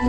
An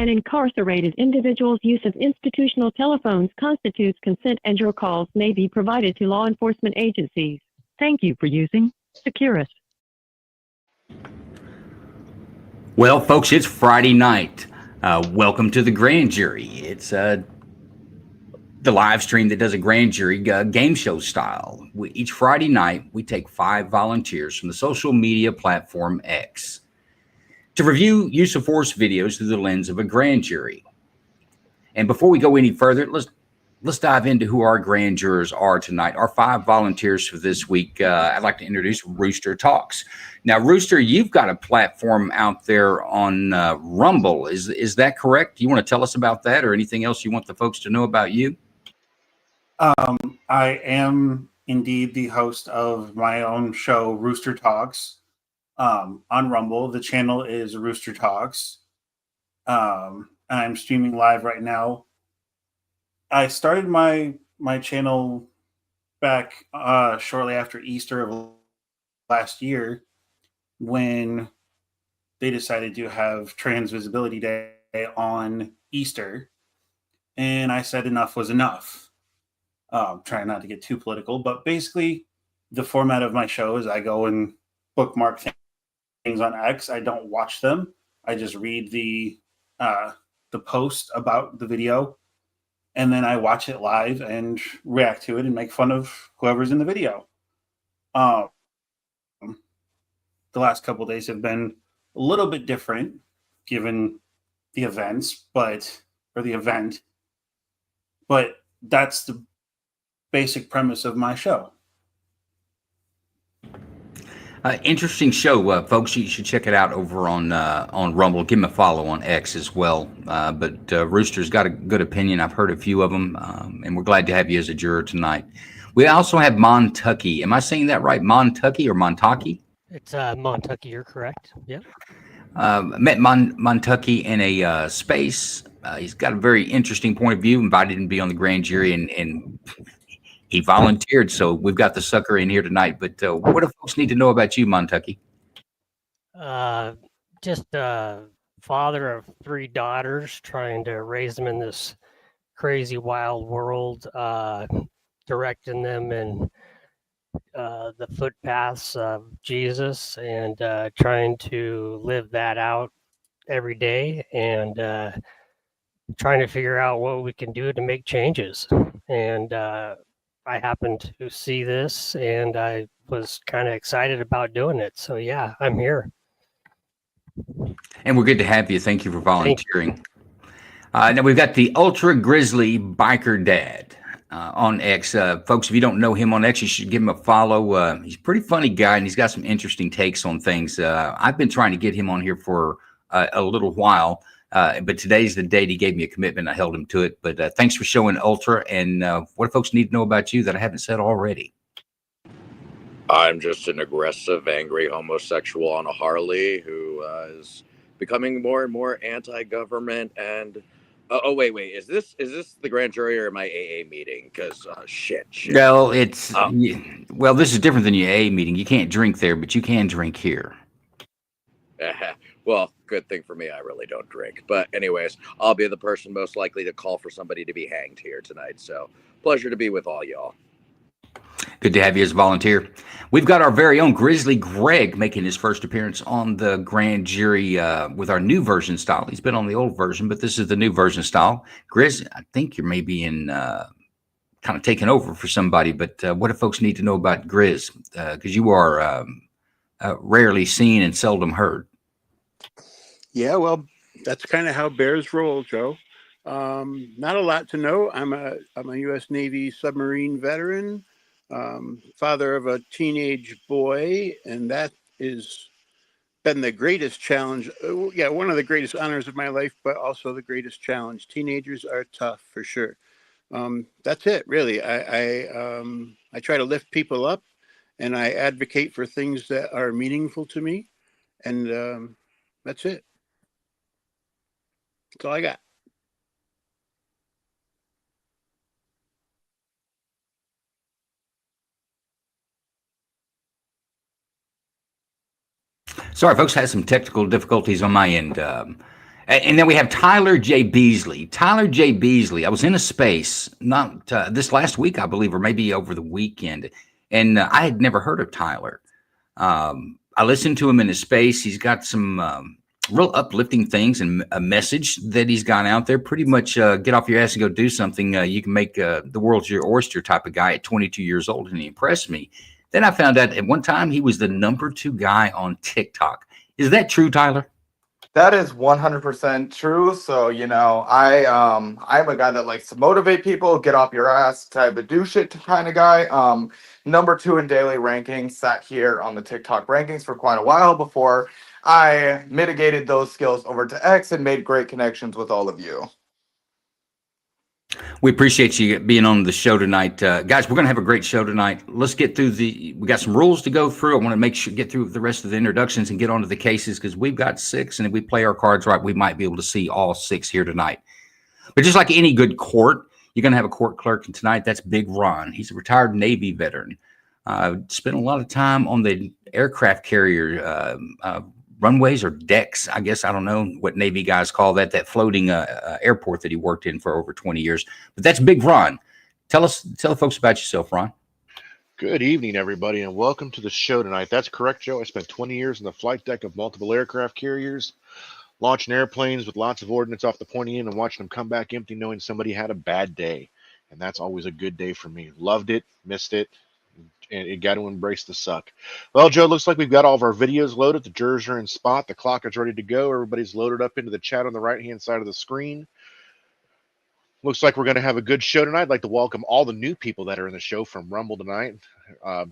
incarcerated individual's use of institutional telephones constitutes consent, and your calls may be provided to law enforcement agencies. Thank you for using Securus. Well, folks, it's Friday night. Welcome to the grand jury. It's the live stream that does a grand jury game show style. Each Friday night, we take 5 volunteers from the social media platform X to review use of force videos through the lens of a grand jury. And before we go any further, let's dive into who our grand jurors are tonight. Our 5 volunteers for this week. I'd like to introduce Rooster Talks. Now, Rooster, you've got a platform out there on Rumble. Is that correct? You want to tell us about that, or anything else you want the folks to know about you? I am indeed the host of my own show, Rooster Talks, on Rumble. The channel is Rooster Talks. I'm streaming live right now. I started my channel back shortly after Easter of last year, when they decided to have Trans Visibility Day on Easter. And I said enough was enough. Trying not to get too political, but basically the format of my show is I go and bookmark things on X. I don't watch them. I just read the post about the video, and then I watch it live and react to it and make fun of whoever's in the video. The last couple of days have been a little bit different given the events, but that's the basic premise of my show. Interesting show, folks. You should check it out over on Rumble. Give him a follow on X as well. But Rooster's got a good opinion. I've heard a few of them, and we're glad to have you as a juror tonight. We also have Montucky. Am I saying that right? Montucky or Montaki? It's Montucky. You're correct. Yep. Met Montucky in a space. He's got a very interesting point of view. Invited him to be on the grand jury, and he volunteered. So we've got the sucker in here tonight. But what do folks need to know about you, Montucky? Just a father of 3 daughters, trying to raise them in this crazy, wild world, directing them in the footpaths of Jesus, and trying to live that out every day, and trying to figure out what we can do to make changes. And I happened to see this, and I was kind of excited about doing it. So yeah, I'm here. And we're good to have you. Thank you for volunteering. Now we've got the Ultra Grizzly Biker Dad on X. Folks, if you don't know him on X, you should give him a follow. He's a pretty funny guy, and he's got some interesting takes on things. I've been trying to get him on here for a little while, but today's the date he gave me a commitment. I held him to it. But thanks for showing Ultra. And what do folks need to know about you that I haven't said already? I'm just an aggressive, angry homosexual on a Harley who is becoming more and more anti-government. And wait, is this the grand jury or my AA meeting? Because shit. Well, this is different than your AA meeting. You can't drink there, but you can drink here. Well, good thing for me, I really don't drink. But anyways, I'll be the person most likely to call for somebody to be hanged here tonight. So pleasure to be with all y'all. Good to have you as a volunteer. We've got our very own Grizzly Greg making his first appearance on the grand jury with our new version style. He's been on the old version, but this is the new version style. Grizz, I think you're maybe in kind of taking over for somebody, but what do folks need to know about Grizz? Because you are rarely seen and seldom heard. Yeah, well, that's kind of how bears roll, Joe. Not a lot to know. I'm a U.S. Navy submarine veteran, father of a teenage boy, and that is been the greatest challenge. One of the greatest honors of my life, but also the greatest challenge. Teenagers are tough for sure. That's it, really. I try to lift people up, and I advocate for things that are meaningful to me, and that's it. That's all I got. Sorry, folks, had some technical difficulties on my end. And then we have Tyler J. Beasley. Tyler J. Beasley, I was in a space, not this last week, I believe, or maybe over the weekend, and I had never heard of Tyler. I listened to him in his space. He's got some real uplifting things and a message that he's got out there. Pretty much get off your ass and go do something. You can make the world's your oyster type of guy at 22 years old, and he impressed me. Then I found out at one time he was the #2 guy on TikTok. Is that true, Tyler? That is 100% true. So, I'm a guy that likes to motivate people, get off your ass type of do shit kind of guy. #2 in daily rankings, sat here on the TikTok rankings for quite a while before I mitigated those skills over to X and made great connections with all of you. We appreciate you being on the show tonight. Guys, we're going to have a great show tonight. Let's get through we got some rules to go through. I want to get through the rest of the introductions and get onto the cases because we've got 6, and if we play our cards right, we might be able to see all 6 here tonight. But just like any good court, you're going to have a court clerk, and tonight that's Big Ron. He's a retired Navy veteran. Spent a lot of time on the aircraft carrier runways or decks, I guess. I don't know what Navy guys call that floating airport that he worked in for over 20 years. But that's Big Ron. Tell the folks about yourself, Ron. Good evening, everybody, and welcome to the show tonight. That's correct, Joe. I spent 20 years in the flight deck of multiple aircraft carriers, launching airplanes with lots of ordnance off the pointy end and watching them come back empty knowing somebody had a bad day. And that's always a good day for me. Loved it, missed it, and you got to embrace the suck. Well, Joe, looks like we've got all of our videos loaded. The jurors are in spot. The clock is ready to go. Everybody's loaded up into the chat on the right-hand side of the screen. Looks like we're going to have a good show tonight. I'd like to welcome all the new people that are in the show from Rumble tonight.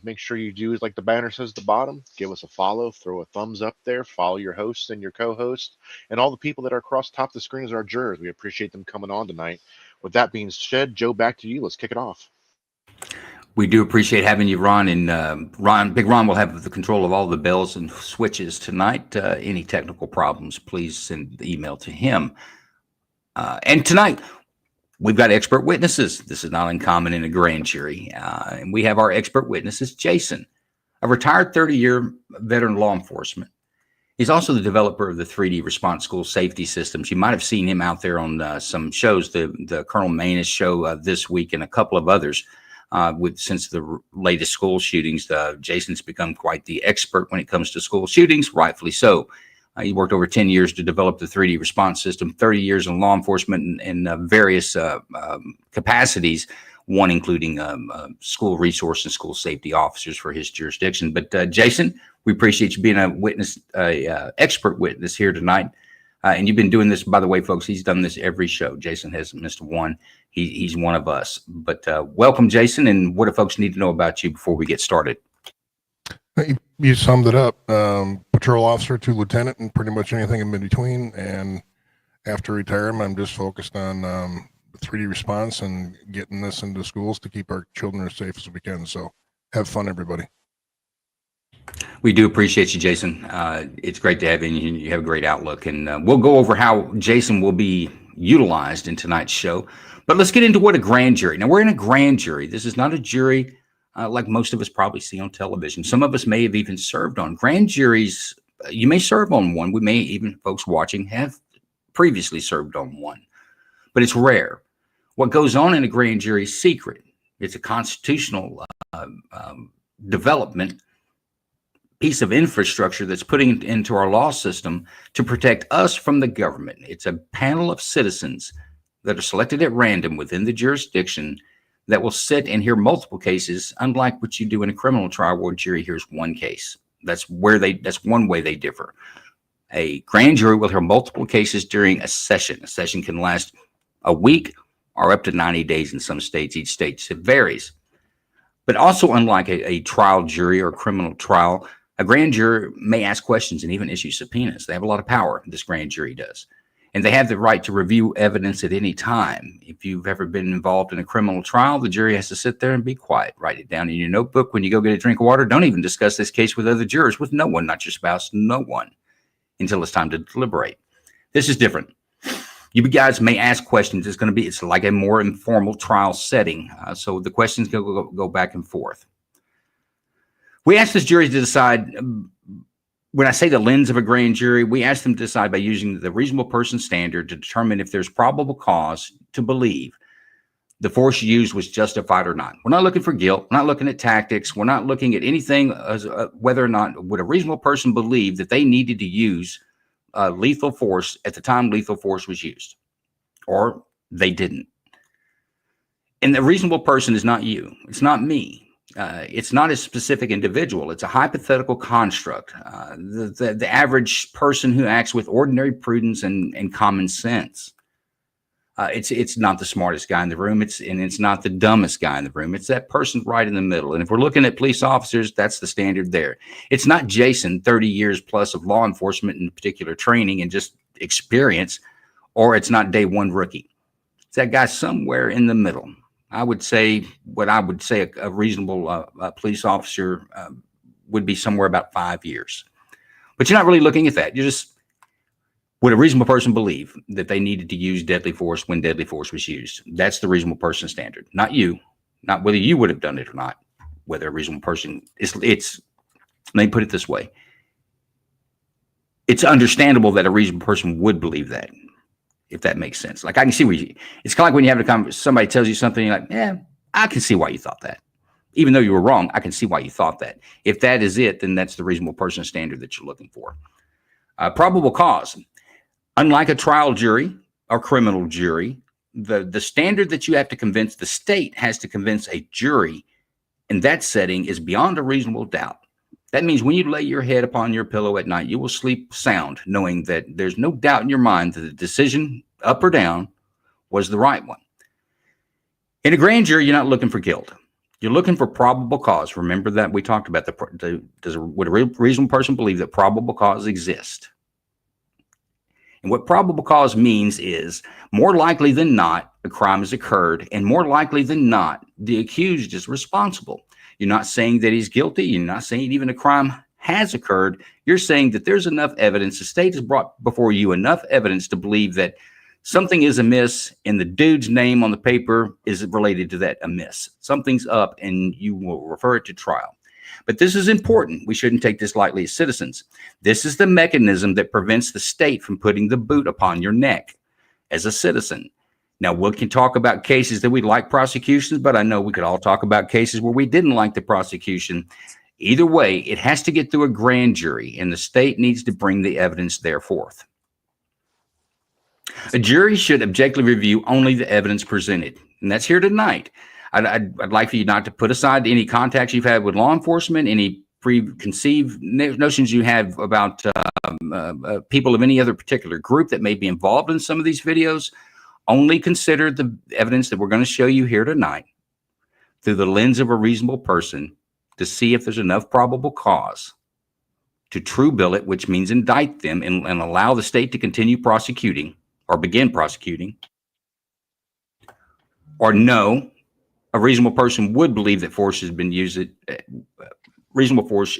Make sure you do, like the banner says at the bottom, give us a follow, throw a thumbs up there, follow your hosts and your co-hosts, and all the people that are across top of the screen as our jurors. We appreciate them coming on tonight. With that being said, Joe, back to you. Let's kick it off. We do appreciate having you, Ron. And Big Ron will have the control of all the bells and switches tonight. Any technical problems, please send the email to him. And tonight, we've got expert witnesses. This is not uncommon in a grand jury. And we have our expert witnesses, Jason, a retired 30-year veteran law enforcement. He's also the developer of the 3D response school safety systems. You might have seen him out there on some shows, the Colonel Manus show this week and a couple of others. Since the latest school shootings, Jason's become quite the expert when it comes to school shootings, rightfully so. He worked over 10 years to develop the 3D response system, 30 years in law enforcement in various capacities, one including school resource and school safety officers for his jurisdiction. But Jason, we appreciate you being a witness, expert witness here tonight. And you've been doing this, by the way, folks. He's done this every show. Jason hasn't missed one. He's one of us. But welcome, Jason. And what do folks need to know about you before we get started? You summed it up. Patrol officer to lieutenant and pretty much anything in between. And after retirement, I'm just focused on 3D response and getting this into schools to keep our children as safe as we can. So have fun, everybody. We do appreciate you, Jason. It's great to have you. You have a great outlook. And we'll go over how Jason will be utilized in tonight's show. But let's get into what a grand jury. Now, we're in a grand jury. This is not a jury like most of us probably see on television. Some of us may have even served on grand juries. You may serve on one. We may even, folks watching, have previously served on one. But it's rare. What goes on in a grand jury is secret. It's a constitutional development piece of infrastructure that's putting into our law system to protect us from the government. It's a panel of citizens that are selected at random within the jurisdiction that will sit and hear multiple cases, unlike what you do in a criminal trial where a jury hears one case. That's one way they differ. A grand jury will hear multiple cases during a session. A session can last a week or up to 90 days in some states. Each state, it varies. But also, unlike a trial jury or criminal trial, a grand jury may ask questions and even issue subpoenas. They have a lot of power, this grand jury does. And they have the right to review evidence at any time. If you've ever been involved in a criminal trial, the jury has to sit there and be quiet. Write it down in your notebook when you go get a drink of water. Don't even discuss this case with other jurors, with no one, not your spouse, no one, until it's time to deliberate. This is different. You guys may ask questions. It's like a more informal trial setting. So the questions go back and forth. We ask this jury to decide. When I say the lens of a grand jury, we ask them to decide by using the reasonable person standard to determine if there's probable cause to believe the force used was justified or not. We're not looking for guilt. We're not looking at tactics. We're not looking at anything as whether or not would a reasonable person believe that they needed to use lethal force at the time lethal force was used, or they didn't. And the reasonable person is not you. It's not me. It's not a specific individual. It's a hypothetical construct. The average person who acts with ordinary prudence and common sense. It's not the smartest guy in the room. It's not the dumbest guy in the room. It's that person right in the middle. And if we're looking at police officers, that's the standard there. It's not Jason, 30 years plus of law enforcement and particular training and just experience, or it's not day one rookie. It's that guy somewhere in the middle. I would say a reasonable police officer would be somewhere about 5 years. But you're not really looking at that. You're just, would a reasonable person believe that they needed to use deadly force when deadly force was used? That's the reasonable person standard, not you, not whether you would have done it or not, whether a reasonable person let me put it this way. It's understandable that a reasonable person would believe that, if that makes sense. Like I can see it's kind of like when you have a conversation, somebody tells you something, you're like, yeah, I can see why you thought that. Even though you were wrong, I can see why you thought that. If that is it, then that's the reasonable person standard that you're looking for. Probable cause. Unlike a trial jury or criminal jury, the standard that you have to convince, the state has to convince a jury in that setting is beyond a reasonable doubt. That means when you lay your head upon your pillow at night, you will sleep sound, knowing that there's no doubt in your mind that the decision, up or down, was the right one. In a grand jury, you're not looking for guilt. You're looking for probable cause. Remember that we talked about would a reasonable person believe that probable cause exists? And what probable cause means is more likely than not, a crime has occurred, and more likely than not, the accused is responsible. You're not saying that he's guilty. You're not saying even a crime has occurred. You're saying that there's enough evidence. The state has brought before you enough evidence to believe that something is amiss and the dude's name on the paper is related to that amiss. Something's up and you will refer it to trial. But this is important. We shouldn't take this lightly as citizens. This is the mechanism that prevents the state from putting the boot upon your neck as a citizen. Now, we can talk about cases that we like prosecutions, but I know we could all talk about cases where we didn't like the prosecution. Either way, it has to get through a grand jury, and the state needs to bring the evidence there forth. A jury should objectively review only the evidence presented, and that's here tonight. I'd like for you not to put aside any contacts you've had with law enforcement, any preconceived notions you have about people of any other particular group that may be involved in some of these videos. Only consider the evidence that we're going to show you here tonight through the lens of a reasonable person to see if there's enough probable cause to true bill it, which means indict them and allow the state to continue prosecuting or begin prosecuting. Or no, a reasonable person would believe that force has been used. Reasonable force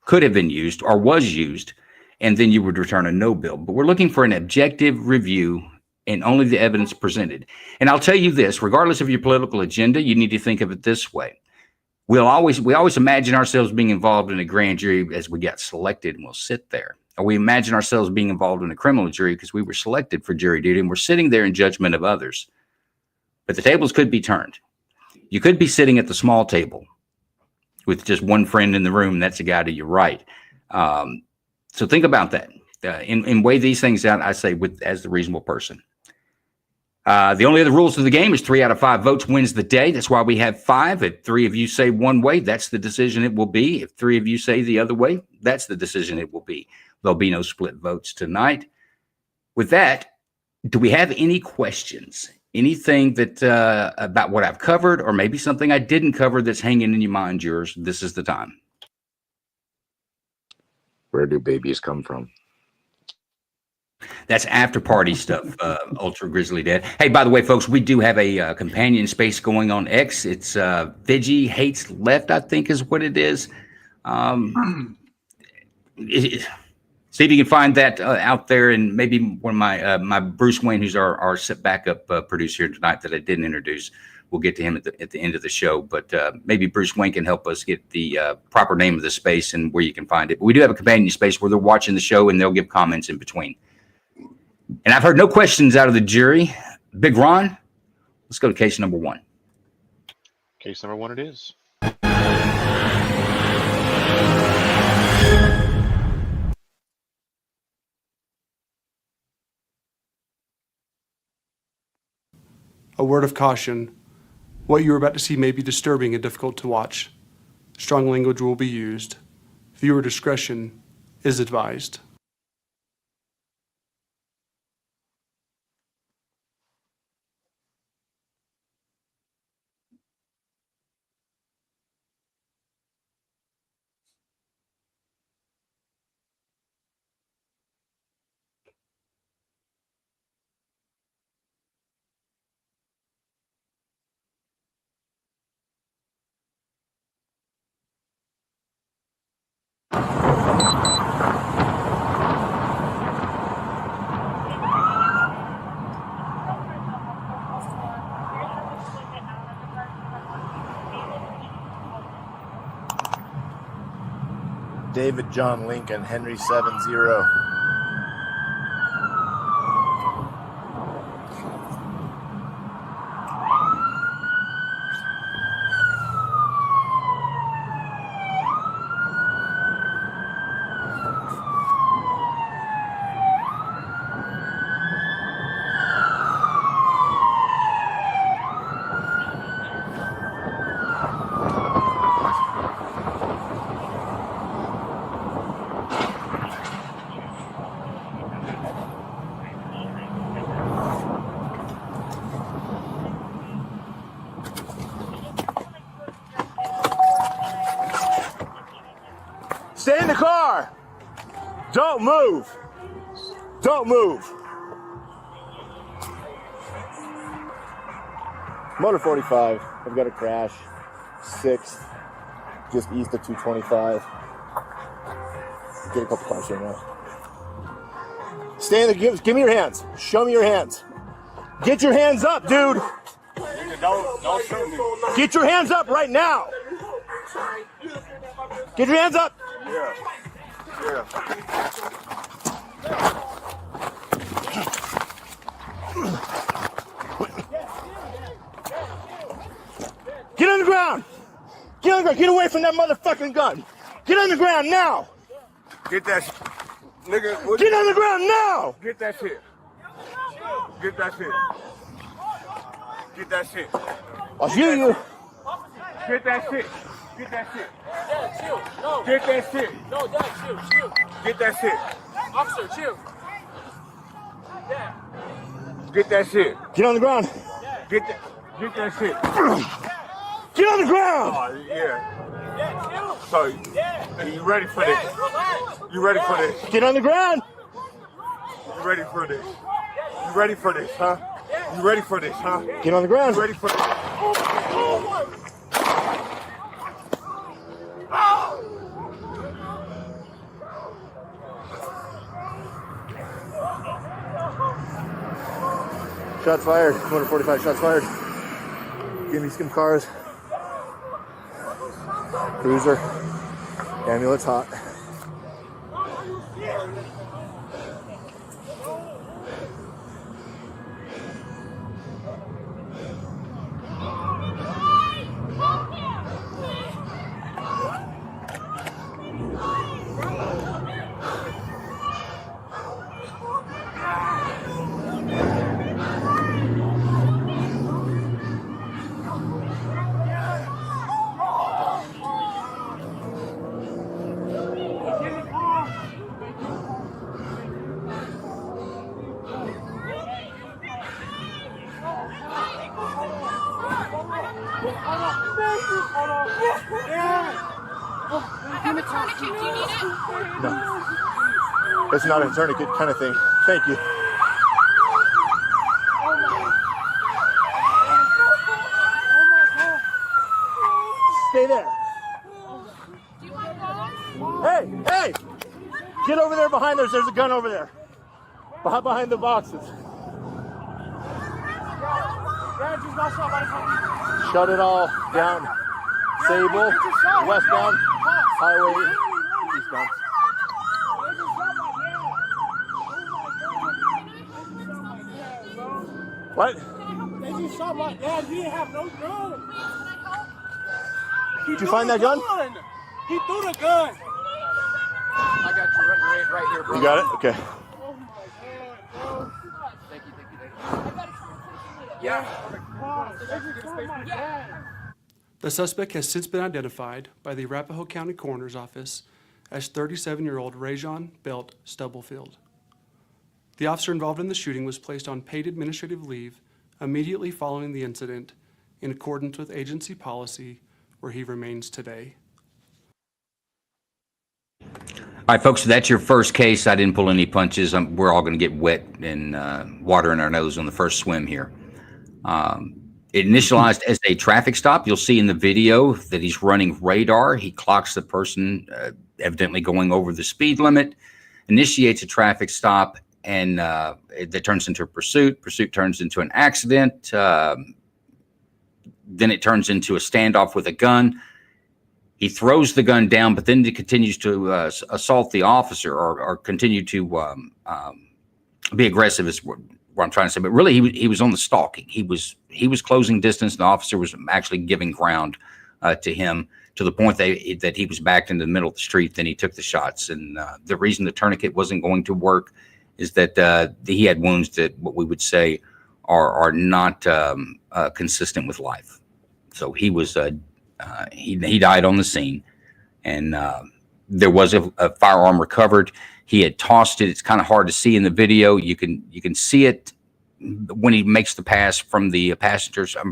could have been used or was used, and then you would return a no bill. But we're looking for an objective review and only the evidence presented. And I'll tell you this, regardless of your political agenda, you need to think of it this way. We always imagine ourselves being involved in a grand jury as we got selected and we'll sit there. Or we imagine ourselves being involved in a criminal jury because we were selected for jury duty and we're sitting there in judgment of others. but the tables could be turned. You could be sitting at the small table with just one friend in the room. That's the guy to your right. So think about that. And weigh these things out, I say, as the reasonable person. The only other rules of the game is 3 out of 5 votes wins the day. That's why we have 5. If 3 of you say one way, that's the decision it will be. If 3 of you say the other way, that's the decision it will be. There'll be no split votes tonight. With that, do we have any questions? Anything that about what I've covered, or maybe something I didn't cover that's hanging in your mind, yours? This is the time. Where do babies come from? That's after party stuff, Ultra Grizzly Dad. Hey, by the way, folks, we do have a companion space going on X. It's Vigi Hates Left, I think is what it is. See if you can find that out there, and maybe one of my Bruce Wayne, who's our backup producer here tonight that I didn't introduce. We'll get to him at the end of the show, but maybe Bruce Wayne can help us get the proper name of the space and where you can find it. But we do have a companion space where they're watching the show and they'll give comments in between. And I've heard no questions out of the jury. Big Ron, let's go to case number 1. Case number 1 it is. A word of caution. What you are about to see may be disturbing and difficult to watch. Strong language will be used. Viewer discretion is advised. David John Lincoln, Henry 7-0. Stay in the car. Don't move. Don't move. Motor 45. I've got a crash. 6th, just east of 225. Get a couple cars here now. Stay in the. Give me your hands. Show me your hands. Get your hands up, dude. Don't shoot me. Get your hands up right now. Get your hands up. Yeah. Get on the ground. Get on the ground. Get away from that motherfucking gun. Get on the ground now. Get that shit. Nigga, get on the ground now. Get that shit. Get that shit. Get that shit. I'll shoot you. Get that shit. Get that shit. Dad, chill. No. Get that shit. No, Dad, chill. Get that shit. Officer, chill. Dad. Get that shit. Get on the ground. Get that shit. Get on the ground. Oh, yeah. Dad, chill. So, you ready for this? Relax. You ready for this? Get on the ground. You ready for this? You ready for this, huh? You ready for this, huh? Get on the ground. You ready for this? Shots fired. Motor 45, shots fired. Give me some cars. Cruiser. Amulet's hot. No. It's not a tourniquet kind of thing. Thank you. Stay there. Hey, hey! Get over there behind us. There's a gun over there. Behind the boxes. Shut it all down. Sable, westbound, highway, eastbound. What? They just shot my dad. He didn't have no gun. Did you find that gun? He threw the gun. I got your rate right here, bro. You got it? Okay. Thank you. Yeah. The suspect has since been identified by the Arapahoe County Coroner's Office as 37-year-old Rajon Belt Stubblefield. The officer involved in the shooting was placed on paid administrative leave immediately following the incident in accordance with agency policy, where he remains today. All right, folks, so that's your first case. I didn't pull any punches. We're all going to get wet and water in our nose on the first swim here. It initialized as a traffic stop. You'll see in the video that he's running radar. He clocks the person evidently going over the speed limit, initiates a traffic stop, and that turns into a pursuit. Pursuit turns into an accident. Then it turns into a standoff with a gun. He throws the gun down, but then he continues to assault the officer or continue to be aggressive is what I'm trying to say. But really, he was on the stalking. He was closing distance. And the officer was actually giving ground to him to the point that he was backed into the middle of the street. Then he took the shots. And the reason the tourniquet wasn't going to work is that he had wounds that what we would say are not consistent with life. So he was he died on the scene, and there was a firearm recovered. He had tossed it. It's kind of hard to see in the video. You can see it when he makes the pass from the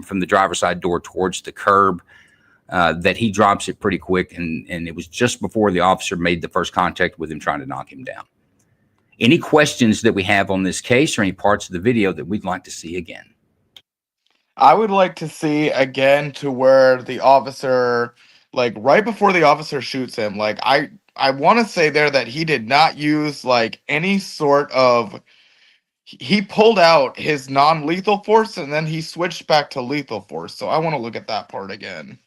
from the driver's side door towards the curb. That he drops it pretty quick, and it was just before the officer made the first contact with him, trying to knock him down. Any questions that we have on this case, or any parts of the video that we'd like to see again? I would like to see again to where the officer, like right before the officer shoots him, like I want to say there that he did not use like any sort of, he pulled out his non-lethal force and then he switched back to lethal force. So I want to look at that part again.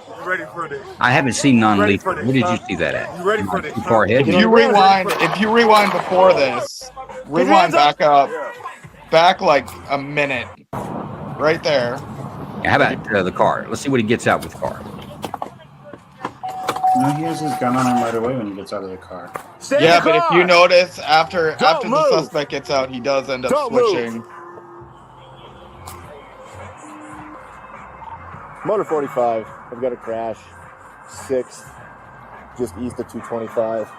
You ready for this? I haven't seen non-lethal. Where did you see that at? You ready for this? Too far ahead? If you rewind before this, rewind back up, back like a minute, right there. Yeah, how about the car? Let's see what he gets out with the car. No, he has his gun on him right away when he gets out of the car. Yeah, but if you notice, after the suspect gets out, he does end up switching. Motor 45. I've got a crash. 6th, just east of 225.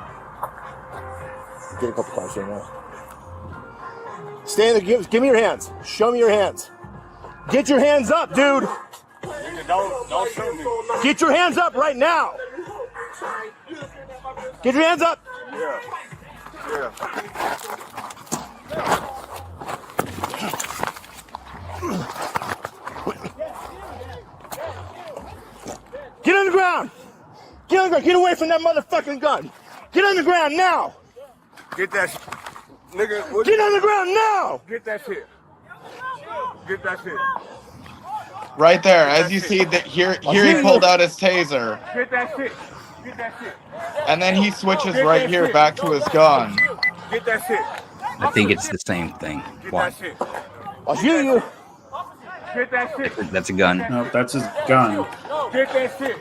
Get a couple cars here now. Stand there. Give me your hands. Show me your hands. Get your hands up, dude. Don't shoot me. Get your hands up right now. Get your hands up. Yeah. Get on the ground. Get on the ground. Get away from that motherfucking gun. Get on the ground now. Get that shit. Nigga, Get on the ground now. Get that shit. Get that shit. Right there, as you see that here he pulled out his taser. Get that shit. Get that shit. And then he switches right here back to his gun. Get that shit. I think it's the same thing. Why? Shit. I'll shoot you. Get that shit. That's a gun. No, that's his gun. Get that shit.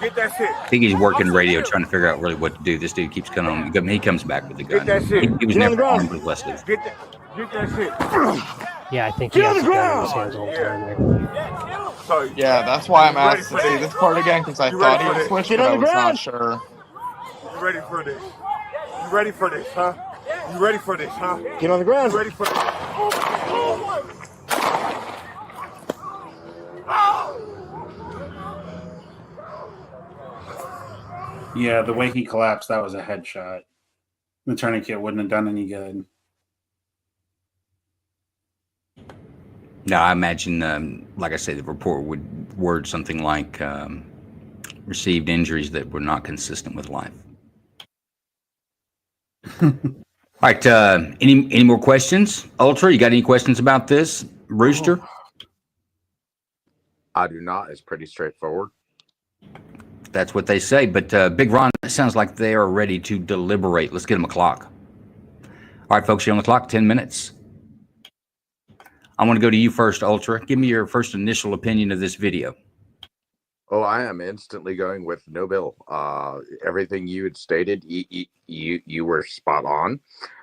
Get that shit. I think he's working radio, trying to figure out really what to do. This dude keeps coming on. He comes back with the gun. Get that shit. He was never armed with less than. Get that shit. Yeah, I think he has the gun in his hands all the time there. So Yeah, that's why I'm you ready asked for to see this? this part again because I You thought ready he for was this? switched, Get but on I the was not ground. sure. You ready for this? You ready for this, huh? You ready for this, huh? Get on the ground. You ready for this? Yeah, the way he collapsed, that was a headshot. The tourniquet wouldn't have done any good. No, I imagine, like I said, the report would word something like received injuries that were not consistent with life. All right. Any more questions? Ultra, you got any questions about this? Rooster? I do not. It's pretty straightforward. That's what they say. But Big Ron, it sounds like they are ready to deliberate. Let's get them a clock. All right, folks, you're on the clock, 10 minutes. I want to go to you first, Ultra. Give me your first initial opinion of this video. Oh, I am instantly going with no bill. Everything you had stated, you were spot on.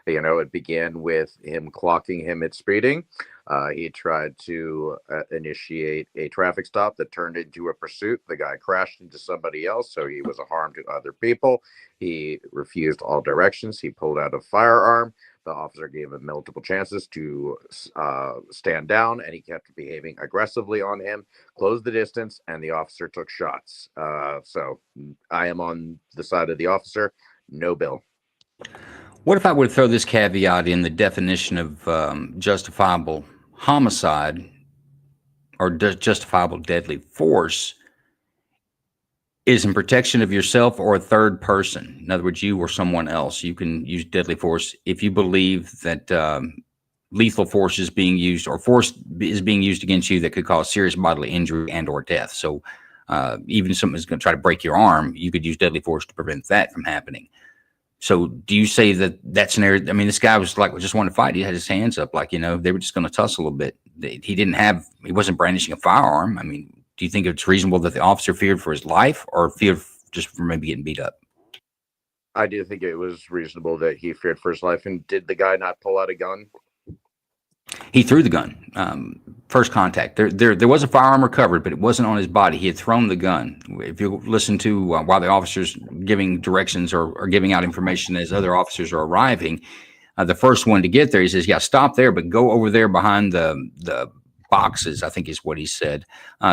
You know, it began with him clocking him at speeding. He tried to initiate a traffic stop that turned into a pursuit. The guy crashed into somebody else, so he was a harm to other people. He refused all directions. He pulled out a firearm. The officer gave him multiple chances to stand down, and he kept behaving aggressively on him, closed the distance, and the officer took shots. So I am on the side of the officer. No bill. What if I were to throw this caveat in the definition of justifiable homicide or justifiable deadly force is in protection of yourself or a third person? In other words, you or someone else. You can use deadly force if you believe that lethal force is being used or force is being used against you that could cause serious bodily injury and or death. So even if someone's going to try to break your arm, you could use deadly force to prevent that from happening. So do you say that scenario? I mean, this guy was like, just wanted to fight. He had his hands up, like, you know, they were just going to tussle a bit. He wasn't brandishing a firearm. I mean, do you think it's reasonable that the officer feared for his life or feared just for maybe getting beat up? I do think it was reasonable that he feared for his life. And did the guy not pull out a gun? He threw the gun. First contact. There was a firearm recovered, but it wasn't on his body. He had thrown the gun. If you listen to while the officers giving directions or giving out information as other officers are arriving, the first one to get there, he says, "Yeah, stop there, but go over there behind the boxes," I think is what he said.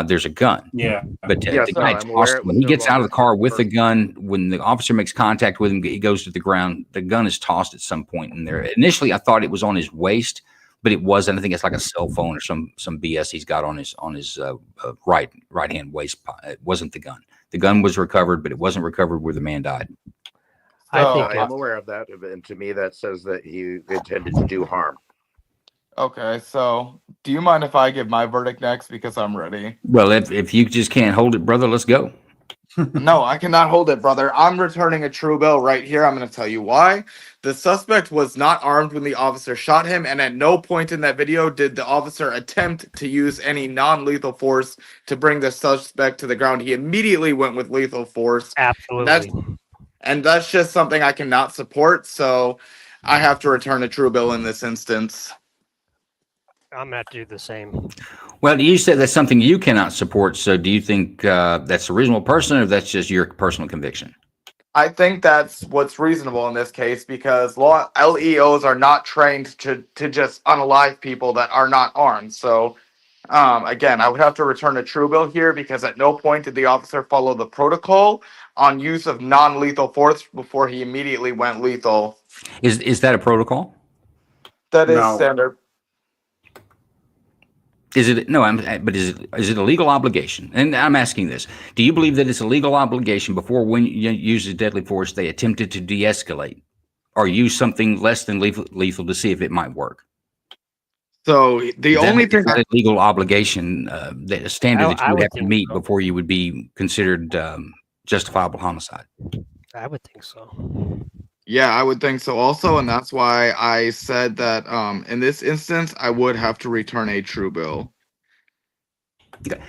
There's a gun. Yeah. But the guy tossed, when he gets out of the car with the gun, when the officer makes contact with him, he goes to the ground. The gun is tossed at some point in there. Initially, I thought it was on his waist, but it wasn't. I think it's like a cell phone or some BS he's got on his right hand waist. It wasn't the gun. The gun was recovered, but it wasn't recovered where the man died. I am aware of that, and to me, that says that he intended to do harm. Okay, so do you mind if I give my verdict next because I'm ready? Well, if you just can't hold it, brother, let's go. No, I cannot hold it, brother. I'm returning a true bill right here. I'm going to tell you why. The suspect was not armed when the officer shot him, and at no point in that video did the officer attempt to use any non-lethal force to bring the suspect to the ground. He immediately went with lethal force. Absolutely. And that's just something I cannot support, so I have to return a true bill in this instance. I'm going to do the same. Well, you said that's something you cannot support. So do you think that's a reasonable person or that's just your personal conviction? I think that's what's reasonable in this case because LEOs are not trained to just unalive people that are not armed. So, again, I would have to return a true bill here because at no point did the officer follow the protocol on use of non-lethal force before he immediately went lethal. Is that a protocol? That is standard. Is it no? But is it a legal obligation? And I'm asking this: do you believe that it's a legal obligation before when you use deadly force, they attempted to de-escalate or use something less than lethal to see if it might work? So the only thing a legal obligation, that a standard that you would have to meet before you would be considered justifiable homicide. I would think so. Yeah, I would think so also, and that's why I said that in this instance, I would have to return a true bill. Okay,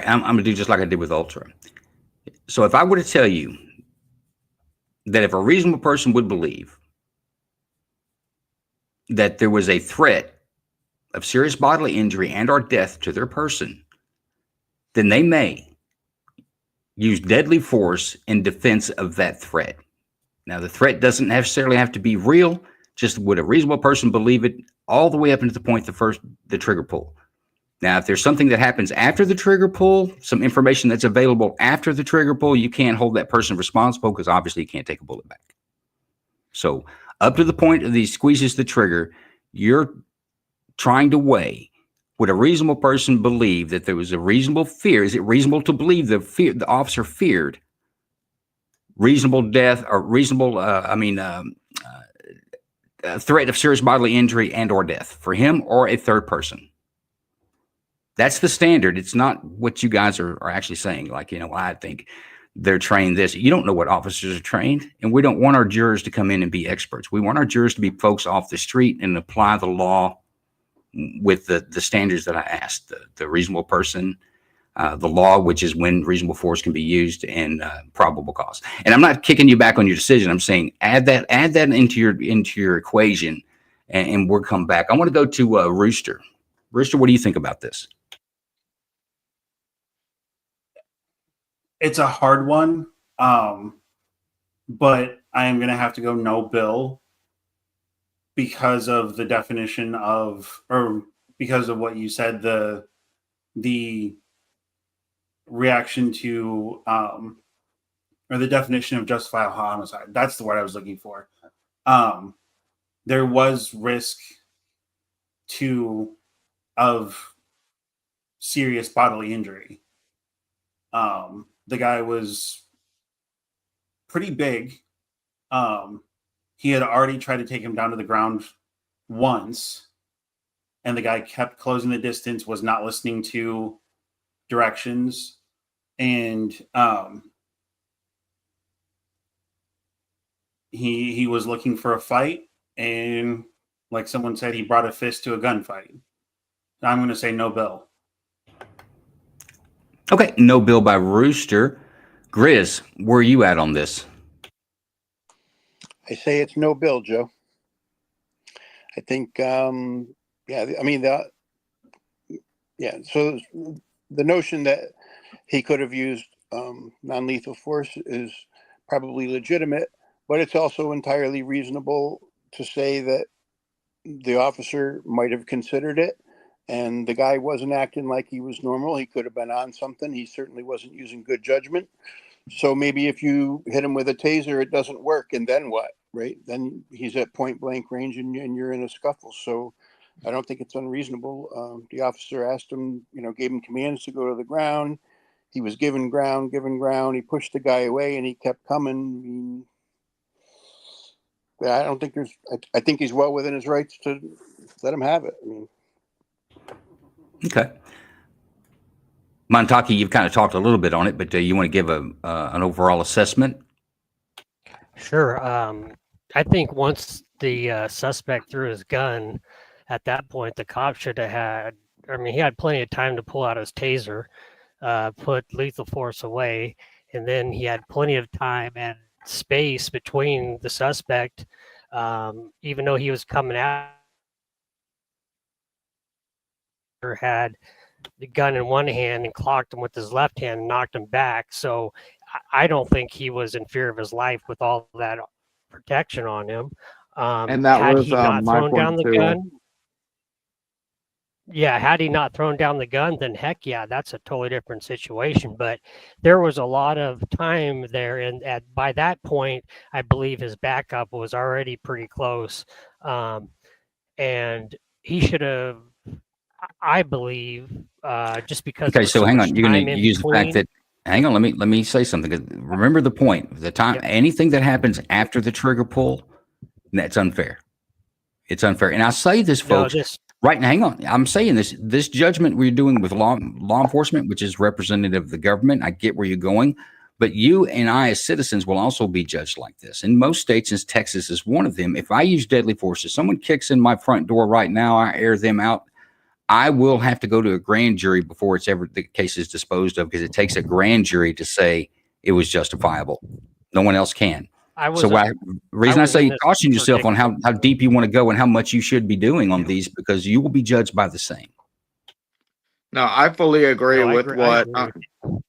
I'm going to do just like I did with Ultra. So if I were to tell you that if a reasonable person would believe that there was a threat of serious bodily injury and or death to their person, then they may use deadly force in defense of that threat. Now, the threat doesn't necessarily have to be real. Just would a reasonable person believe it, all the way up into the point the trigger pull. Now, if there's something that happens after the trigger pull, some information that's available after the trigger pull, you can't hold that person responsible because obviously you can't take a bullet back. So up to the point of he squeezes the trigger, you're trying to weigh, would a reasonable person believe that there was a reasonable fear? Is it reasonable to believe the officer feared reasonable death or reasonable, threat of serious bodily injury and or death for him or a third person? That's the standard. It's not what you guys are actually saying. Like, I think they're trained this. You don't know what officers are trained, and we don't want our jurors to come in and be experts. We want our jurors to be folks off the street and apply the law with the standards that I asked, the reasonable person, the law, which is when reasonable force can be used, and probable cause. And I'm not kicking you back on your decision. I'm saying add that into your equation, and we'll come back. I want to go to Rooster. Rooster, what do you think about this? It's a hard one, but I am going to have to go no bill because of the definition of, or because of what you said, the reaction to, or the definition of justifiable homicide. That's the word I was looking for. There was risk of serious bodily injury. The guy was pretty big. He had already tried to take him down to the ground once, and the guy kept closing the distance, was not listening to directions, and he was looking for a fight, and like someone said, he brought a fist to a gunfight. I'm going to say no bill. Okay, no bill by Rooster. Grizz, where are you at on this? I say it's no bill, Joe. I think, so the notion that he could have used non-lethal force is probably legitimate, but it's also entirely reasonable to say that the officer might have considered it, and the guy wasn't acting like he was normal. He could have been on something. He certainly wasn't using good judgment. So maybe if you hit him with a taser, it doesn't work, and then what, right? Then he's at point blank range and you're in a scuffle. So I don't think it's unreasonable. The officer asked him, gave him commands to go to the ground. He was given ground. He pushed the guy away and he kept coming. I don't think I think he's well within his rights to let him have it. Okay. Montaki, you've kind of talked a little bit on it, but you want to give an overall assessment? Sure. I think once the suspect threw his gun, at that point, the cop should have he had plenty of time to pull out his taser, put lethal force away, and then he had plenty of time and space between the suspect, even though he was coming out, had the gun in one hand and clocked him with his left hand and knocked him back. So I don't think he was in fear of his life with all that protection on him. And that had was he not my thrown down point the too. gun, had he not thrown down the gun, then heck yeah, that's a totally different situation. But there was a lot of time there, and by that point, I believe his backup was already pretty close, and he should have. I believe just because. Okay, so hang on. You're going to use the fact that. Hang on. Let me say something. Remember the point. The time anything that happens after the trigger pull, that's unfair. It's unfair, and I say this, folks. Right now, hang on. I'm saying this judgment we're doing with law enforcement, which is representative of the government. I get where you're going, but you and I as citizens will also be judged like this. In most states, and Texas is one of them, if I use deadly force, if someone kicks in my front door right now, I air them out, I will have to go to a grand jury before the case is disposed of, because it takes a grand jury to say it was justifiable. No one else can. So reason I was in say this caution yourself on predicament. how deep you want to go and how much you should be doing on these, because you will be judged by the same. No, I fully agree No, I with agree. I what agree with you.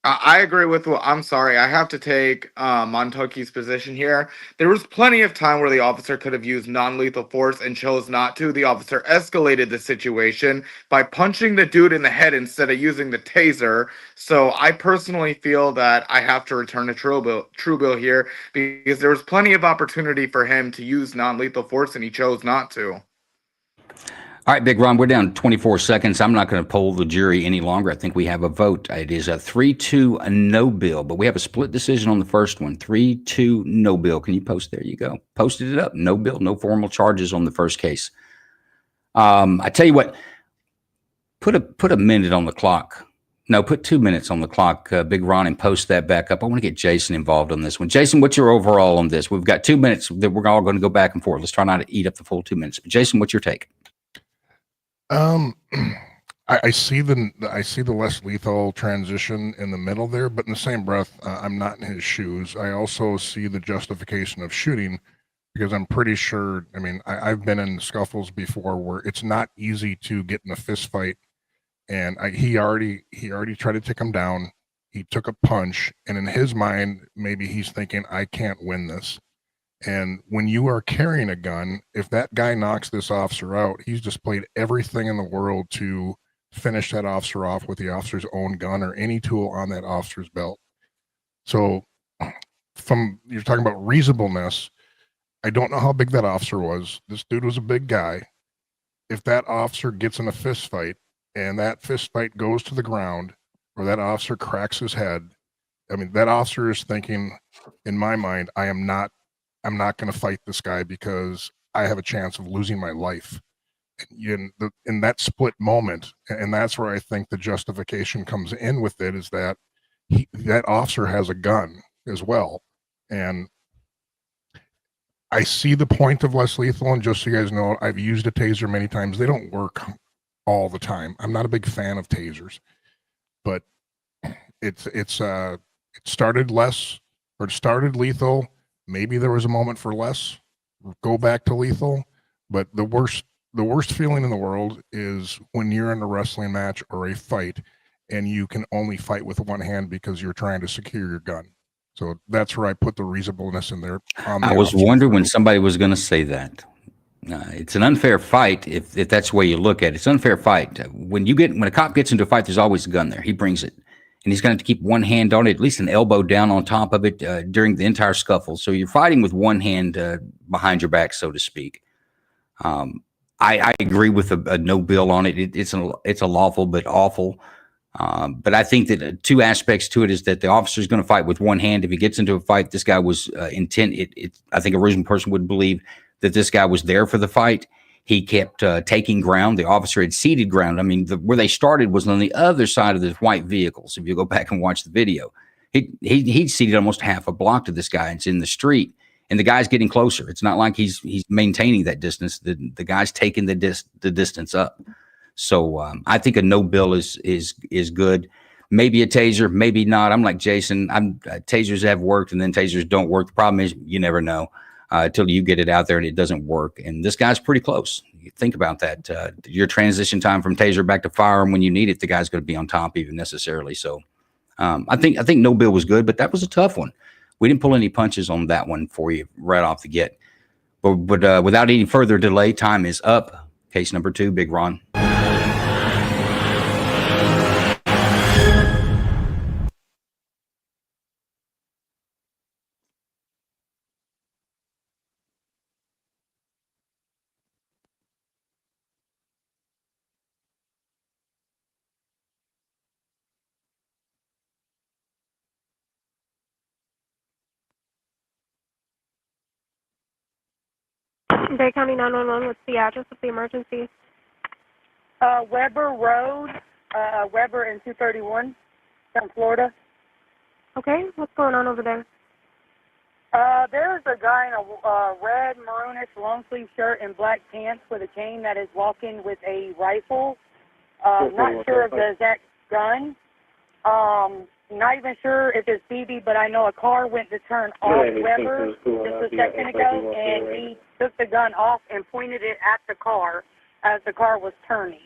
I agree with what. I'm sorry, I have to take Montoki's position here. There was plenty of time where the officer could have used non-lethal force and chose not to. The officer escalated the situation by punching the dude in the head instead of using the taser. So I personally feel that I have to return to Truebill here, because there was plenty of opportunity for him to use non-lethal force and he chose not to. All right, Big Ron, we're down 24 seconds. I'm not going to poll the jury any longer. I think we have a vote. It is a 3-2 no bill, but we have a split decision on the first one. 3-2 no bill. Can you post? There you go. Posted it up. No bill, no formal charges on the first case. I tell you what, put a minute on the clock. No, put 2 minutes on the clock, Big Ron, and post that back up. I want to get Jason involved on this one. Jason, what's your overall on this? We've got 2 minutes that we're all going to go back and forth. Let's try not to eat up the full 2 minutes. But Jason, what's your take? I see the less lethal transition in the middle there, but in the same breath, I'm not in his shoes. I also see the justification of shooting, because I'm pretty sure. I mean, I've been in scuffles before where it's not easy to get in a fist fight, and he already tried to take him down. He took a punch, and in his mind, maybe he's thinking, I can't win this. And when you are carrying a gun, if that guy knocks this officer out, he's displayed everything in the world to finish that officer off with the officer's own gun or any tool on that officer's belt. So you're talking about reasonableness. I don't know how big that officer was. This dude was a big guy. If that officer gets in a fist fight and that fist fight goes to the ground, or that officer cracks his head, I mean, that officer is thinking, in my mind, I'm not going to fight this guy because I have a chance of losing my life. In that split moment, and that's where I think the justification comes in with it, is that that officer has a gun as well. And I see the point of less lethal, and just so you guys know, I've used a taser many times. They don't work all the time. I'm not a big fan of tasers, but it started lethal. Maybe there was a moment for less, go back to lethal. But the worst feeling in the world is when you're in a wrestling match or a fight and you can only fight with one hand because you're trying to secure your gun. So that's where I put the reasonableness in there. I was wondering when somebody was going to say that. It's an unfair fight if that's the way you look at it. It's an unfair fight. When a cop gets into a fight, there's always a gun there. He brings it. And he's going to keep one hand on it, at least an elbow down on top of it during the entire scuffle. So you're fighting with one hand behind your back, so to speak. I agree with a no bill on it. It's a lawful but awful. But I think that two aspects to it is that the officer is going to fight with one hand. If he gets into a fight, this guy was intent. I think a reasonable person would believe that this guy was there for the fight. He kept taking ground. The officer had ceded ground. I mean, where they started was on the other side of the white vehicle. So if you go back and watch the video, he ceded almost half a block to this guy. It's in the street, and the guy's getting closer. It's not like he's maintaining that distance. The guy's taking the distance up. So I think a no bill is good. Maybe a taser, maybe not. I'm like Jason. Tasers have worked, and then tasers don't work. The problem is you never know until you get it out there and it doesn't work. And this guy's pretty close. You think about that. Your transition time from taser back to firearm when you need it, the guy's going to be on top even necessarily. So I think no bill was good, but that was a tough one. We didn't pull any punches on that one for you right off the get. But without any further delay, time is up. Case number 2, Big Ron. Bay County 911, what's the address of the emergency? Weber Road, Weber and 231, South Florida. Okay, what's going on over there? There's a guy in a red maroonish long sleeve shirt and black pants with a chain that is walking with a rifle. Not sure of the exact gun. not even sure if it's BB, but I know a car went to turn off Weber just a second ago, and he took the gun off and pointed it at the car as the car was turning.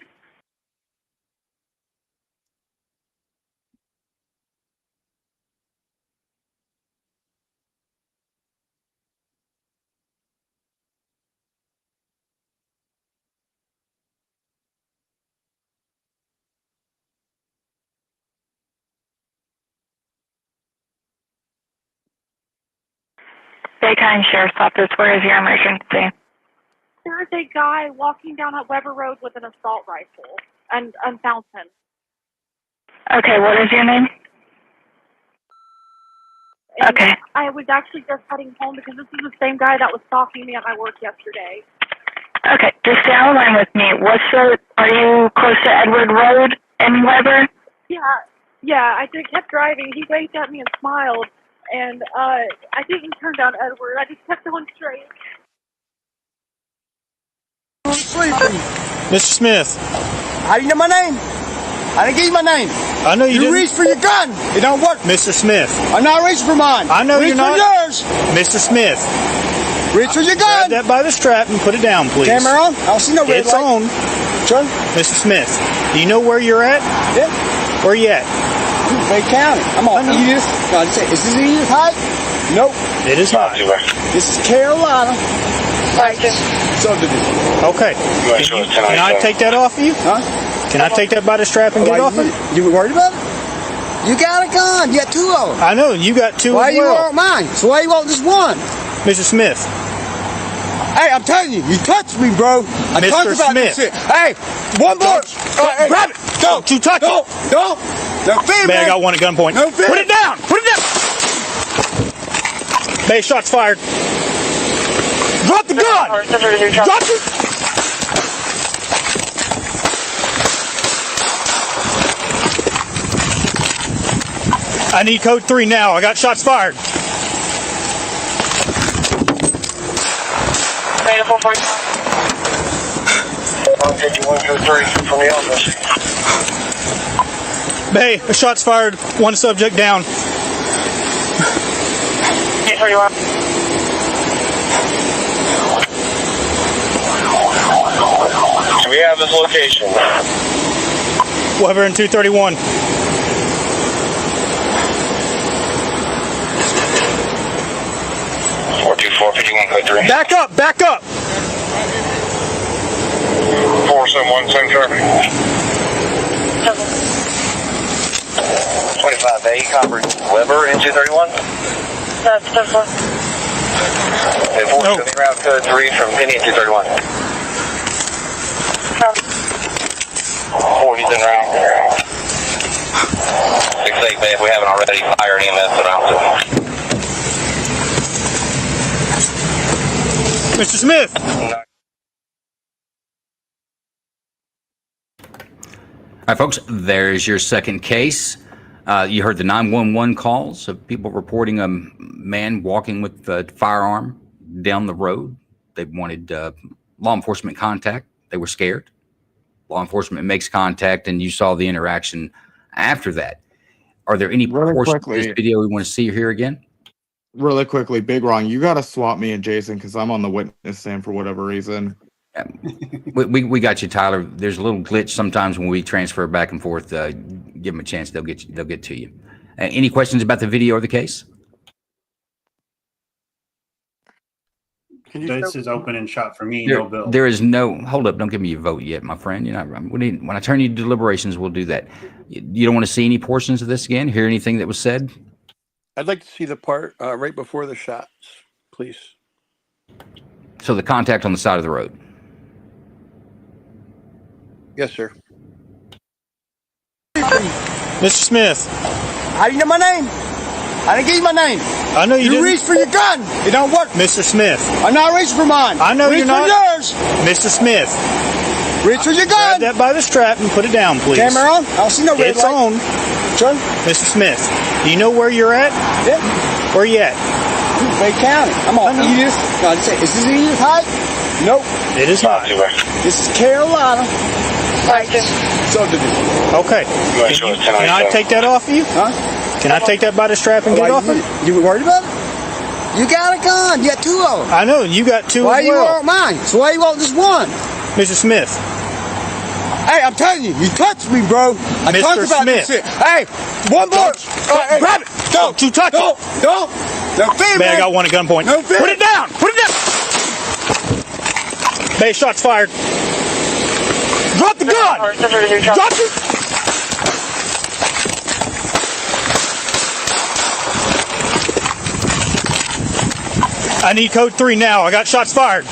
Baytown Sheriff's Office, where is your emergency? There is a guy walking down at Weber Road with an assault rifle and fountain. Okay, what is your name? And Okay. I was actually just heading home because this is the same guy that was stalking me at my work yesterday. Okay, just stay on the line with me. Are you close to Edward Road in Weber? Yeah, I just kept driving. He waved at me and smiled, and I didn't turn down Edward. I just kept going straight. Mr. Smith. How do you know my name? I didn't give you my name. I know you didn't. reached for your gun. It don't work. Mr. Smith. I'm not reaching for mine. I know Reach you're not. for yours. Mr. Smith. Reach for your gun. Grab that by the strap and put it down, please. Camera on? I don't see no red It's light. on. Sure. Mr. Smith, do you know where you're at? Yeah. Where you at? Bay County. I'm on Edith. No, is this Edith Heights? Nope. It is not. This is Carolina. Subdivision. Okay. Can I take that off of you? Huh? Can I take that by the strap and get it off of you? You worried about it? You got a gun. You got two of them. I know. You got two Why as you well. want mine? So why you want this one? Mr. Smith. Hey, I'm telling you, you touched me, bro. I Mr. talked about Smith. this shit. Hey, one more. Hey, Grab it. Don't you touch it. No. No fear, Bay, I man. got one at gunpoint. No fear. Put it down. Put it down. Bay, shots fired. Drop the gun. Drop it. I need code 3 now. I got shots fired. Bay, shots fired. One subject down. We have this location. Weber and 231. Back up, back up. 471 Center. 25A, copy. Weber and 231. That's different. Okay, 470 route code 3 from Penny and 231. 40's en route. 6-8 Bay, if we haven't already, fire and EMS around to. Mr. Smith. All right, folks, there's your second case. You heard the 911 calls of people reporting a man walking with a firearm down the road. They wanted law enforcement contact. They were scared. Law enforcement makes contact, and you saw the interaction after that. Are there any portions of this video we want to see or hear again? Really quickly, Big Wrong, you got to swap me and Jason because I'm on the witness stand for whatever reason. We got you, Tyler. There's a little glitch sometimes when we transfer back and forth. Give them a chance; they'll get to you. Any questions about the video or the case? This is open and shot for me. No bill. There is no hold up. Don't give me your vote yet, my friend. You're not. When I turn you to deliberations, we'll do that. You don't want to see any portions of this again? Hear anything that was said? I'd like to see the part right before the shots, please. So the contact on the side of the road. Yes, sir. Mr. Smith. How do you know my name? I didn't give you my name. I know you didn't. reached for your gun. It don't work. Mr. Smith. I'm not reaching for mine. I know Reach you're not. for yours. Mr. Smith. Reach for your gun. Grab that by the strap and put it down, please. Camera on? I don't see no red It's light. on. Sure. Mr. Smith, do you know where you're at? Yeah. Where you at? Bay County. I'm on Edith. No, is this Edith Heights? Nope. It is not. This is Carolina. Subdivision. Okay. Can I take that off of you? Huh? Can I take that by the strap and get it off it? You worried about it? You got a gun. You got two of them. I know, you got two Why as you well. want mine? So why you want this one? Mr. Smith. Hey, I'm telling you, you touched me, bro. I Mr. talked about Smith. this shit. Hey, one more. Hey, Grab it. Don't you touch it. Don't. No fear, Man, I man. got one at gunpoint. No fear. Put it down. Put it down. Bay, shots fired. Drop the gun. Drop it. I need code 3 now. I got shots fired.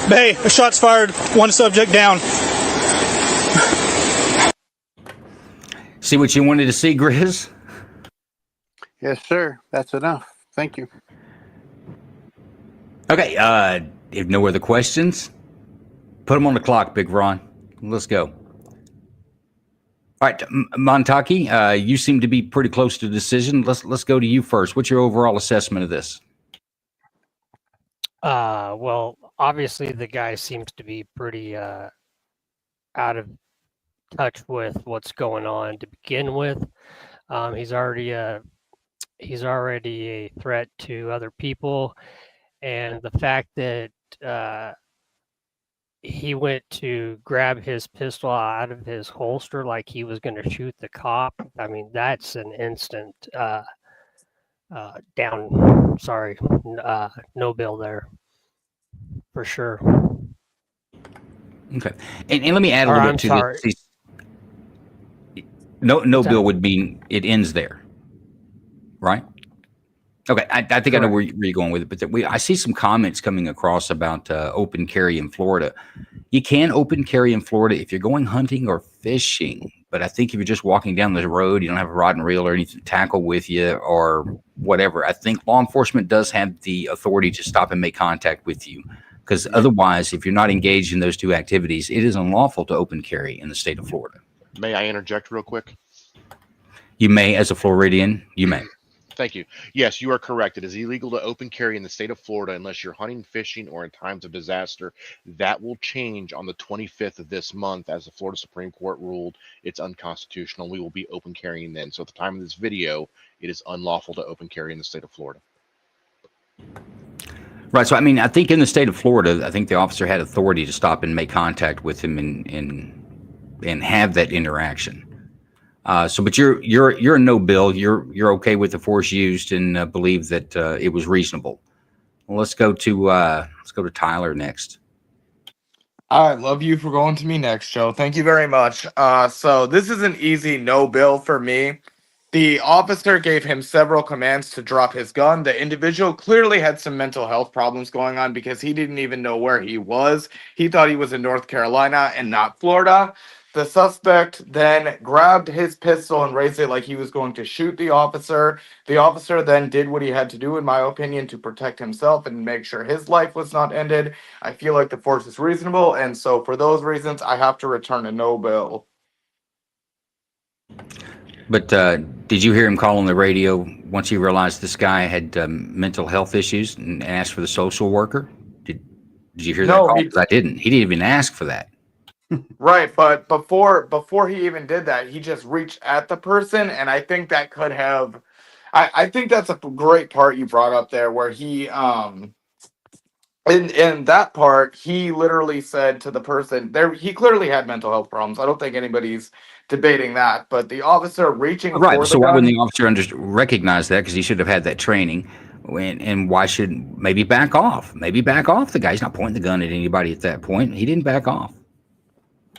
Bay, shots fired. One subject down. See what you wanted to see, Grizz? Yes, sir. That's enough. Thank you. Okay, if no other questions, put them on the clock, Big Ron. Let's go. All right, Montaki, you seem to be pretty close to a decision. Let's go to you first. What's your overall assessment of this? Well, obviously the guy seems to be pretty out of touch with what's going on to begin with. He's already a threat to other people, and the fact that he went to grab his pistol out of his holster like he was going to shoot the cop. I mean, that's an instant down. Sorry, no bill there for sure. Okay, and let me add a little bit to this. No bill would mean it ends there, right? Okay, I think I know where you're going with it, but I see some comments coming across about open carry in Florida. You can open carry in Florida if you're going hunting or fishing, but I think if you're just walking down the road, you don't have a rod and reel or anything to tackle with you or whatever, I think law enforcement does have the authority to stop and make contact with you, because otherwise, if you're not engaged in those two activities, it is unlawful to open carry in the state of Florida. May I interject real quick? You may, as a Floridian, you may. Thank you. Yes, you are correct. It is illegal to open carry in the state of Florida unless you're hunting, fishing, or in times of disaster. That will change on the 25th of this month as the Florida Supreme Court ruled it's unconstitutional. We will be open carrying then. So at the time of this video, it is unlawful to open carry in the state of Florida. Right. So, I mean, I think in the state of Florida, I think the officer had authority to stop and make contact with him and have that interaction. But you're a no bill. You're okay with the force used and believe that it was reasonable. Well, let's go to Tyler next. I love you for going to me next, Joe. Thank you very much. So this is an easy no bill for me. The officer gave him several commands to drop his gun. The individual clearly had some mental health problems going on because he didn't even know where he was. He thought he was in North Carolina and not Florida. The suspect then grabbed his pistol and raised it like he was going to shoot the officer. The officer then did what he had to do, in my opinion, to protect himself and make sure his life was not ended. I feel like the force is reasonable, and so for those reasons, I have to return a no bill. But did you hear him call on the radio once he realized this guy had mental health issues and asked for the social worker? Did you hear that call? 'Cause I didn't. He didn't even ask for that. Right, but before he even did that, he just reached at the person, and I think that could have. I think that's a great part you brought up there, where he in that part he literally said to the person there, he clearly had mental health problems. I don't think anybody's debating that, but the officer reaching Right. for So the why gun, wouldn't the officer recognize that? Because he should have had that training. And why should maybe back off? Maybe back off the guy. He's not pointing the gun at anybody at that point. He didn't back off.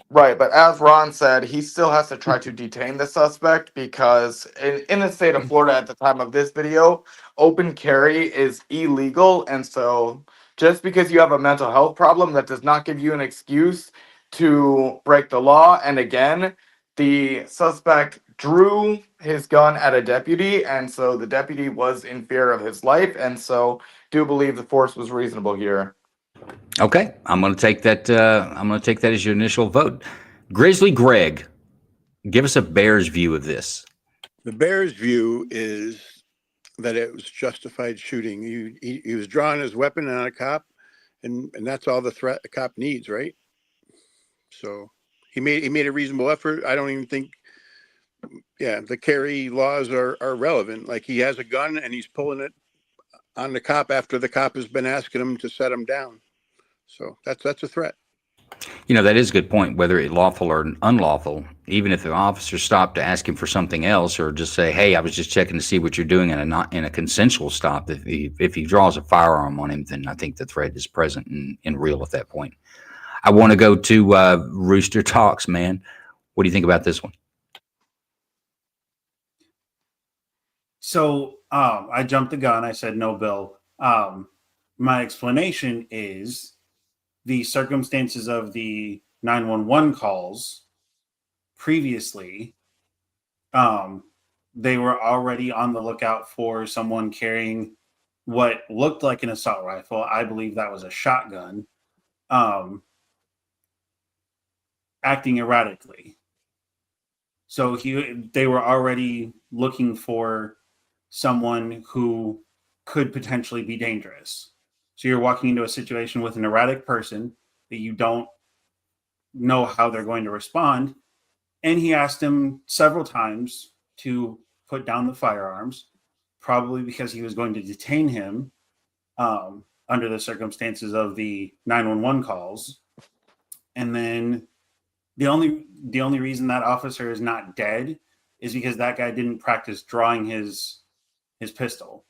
Right, but as Ron said, he still has to try to detain the suspect because in the state of Florida at the time of this video, open carry is illegal. And so just because you have a mental health problem, that does not give you an excuse to break the law. And again, the suspect drew his gun at a deputy, and so the deputy was in fear of his life. And so do believe the force was reasonable here. Okay, I'm going to take that. I'm going to take that as your initial vote. Grizzly Greg, give us a Bears view of this. The Bears view is that it was justified shooting. He was drawing his weapon on a cop, and that's all the threat a cop needs, right? So he made a reasonable effort. I don't even think, the carry laws are relevant. Like, he has a gun and he's pulling it on the cop after the cop has been asking him to set him down. So that's a threat. That is a good point, whether it's lawful or unlawful. Even if the officer stopped to ask him for something else, or just say, hey, I was just checking to see what you're doing, in a consensual stop, if he draws a firearm on him, then I think the threat is present and real at that point. I want to go to Rooster Talks, man. What do you think about this one? So I jumped the gun. I said, no, Bill. My explanation is the circumstances of the 911 calls previously. They were already on the lookout for someone carrying what looked like an assault rifle. I believe that was a shotgun, acting erratically. So they were already looking for someone who could potentially be dangerous. So you're walking into a situation with an erratic person that you don't know how they're going to respond. And he asked him several times to put down the firearms, probably because he was going to detain him under the circumstances of the 911 calls. And then the only reason that officer is not dead is because that guy didn't practice drawing his pistol.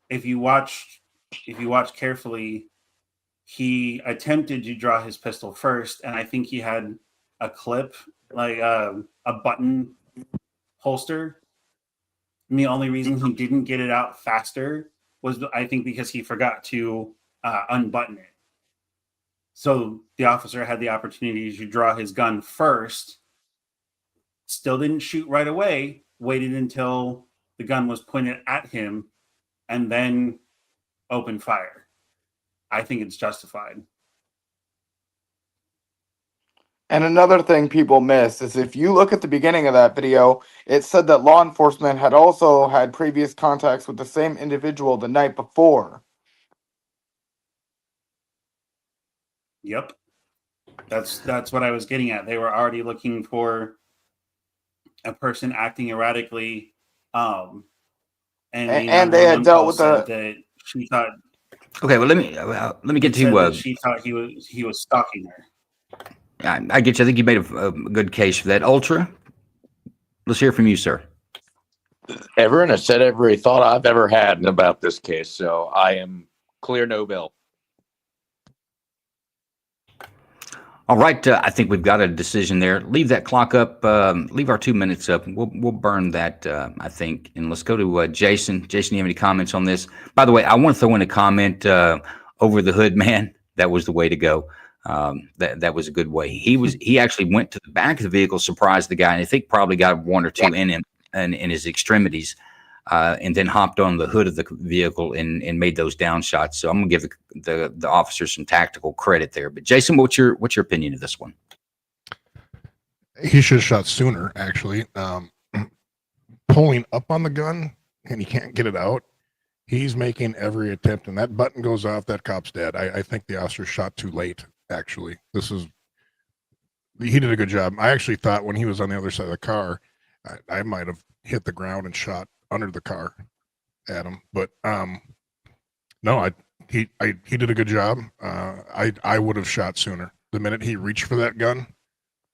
If you watch carefully, he attempted to draw his pistol first, and I think he had a clip, like a button holster. And the only reason he didn't get it out faster was, I think, because he forgot to unbutton it. So the officer had the opportunity to draw his gun first, still didn't shoot right away, waited until the gun was pointed at him, and then opened fire. I think it's justified. And another thing people miss is, if you look at the beginning of that video, it said that law enforcement had also had previous contacts with the same individual the night before. Yep. That's what I was getting at. They were already looking for a person acting erratically. And they had dealt with that she thought. Okay, well, let me get to. She thought he was stalking her. I get you. I think you made a good case for that. Ultra, let's hear from you, sir. Everyone has said every thought I've ever had about this case, so I am clear no bill. All right, I think we've got a decision there. Leave that clock up. Leave our 2 minutes up. We'll burn that, I think. And let's go to Jason. Jason, you have any comments on this? By the way, I want to throw in a comment. Over the hood, man. That was the way to go. That was a good way. He actually went to the back of the vehicle, surprised the guy, and I think probably got one or two in him and in his extremities, and then hopped on the hood of the vehicle and made those down shots. So I'm gonna give the officer some tactical credit there. But Jason, what's your opinion of this one? He should have shot sooner, actually. Pulling up on the gun and he can't get it out. He's making every attempt, and that button goes off, that cop's dead. I think the officer shot too late, actually. He did a good job. I actually thought when he was on the other side of the car, I might have hit the ground and shot under the car at him. But no, he did a good job. I would have shot sooner. The minute he reached for that gun,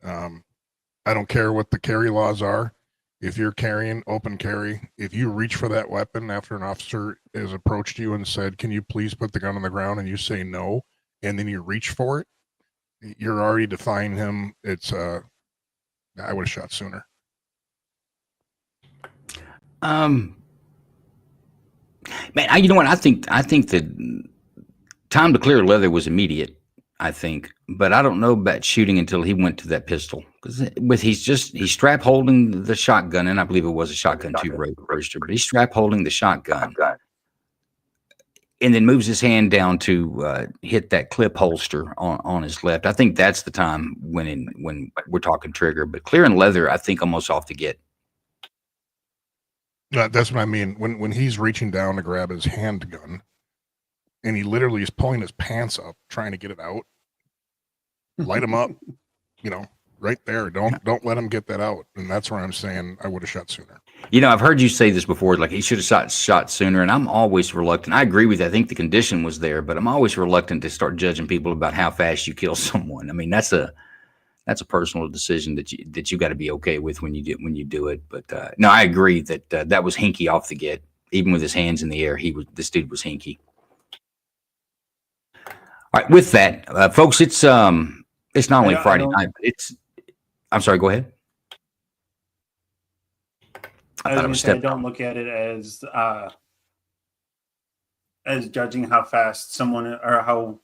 I don't care what the carry laws are. If you're carrying open carry, if you reach for that weapon after an officer has approached you and said, can you please put the gun on the ground, and you say no, and then you reach for it, you're already defying him. I would have shot sooner. Man, you know what? I think the time to clear leather was immediate, I think, but I don't know about shooting until he went to that pistol, because he's strap holding the shotgun, and I believe it was a shotgun too, Rooster, but he's strap holding the shotgun, and then moves his hand down to hit that clip holster on his left. I think that's the time when we're talking trigger, but clearing leather, I think almost off the get. That's what I mean. When he's reaching down to grab his handgun, and he literally is pulling his pants up, trying to get it out, light him up, right there. Don't let him get that out. And that's where I'm saying I would have shot sooner. I've heard you say this before, like he should have shot sooner, and I'm always reluctant. I agree with you. I think the condition was there, but I'm always reluctant to start judging people about how fast you kill someone. I mean, that's a personal decision that you got to be okay with when you do it. But no, I agree that that was hinky off the get. Even with his hands in the air, this dude was hinky. All right, with that, folks, it's not only Friday night, but I'm sorry. Go ahead. I don't look at it as judging how fast someone or how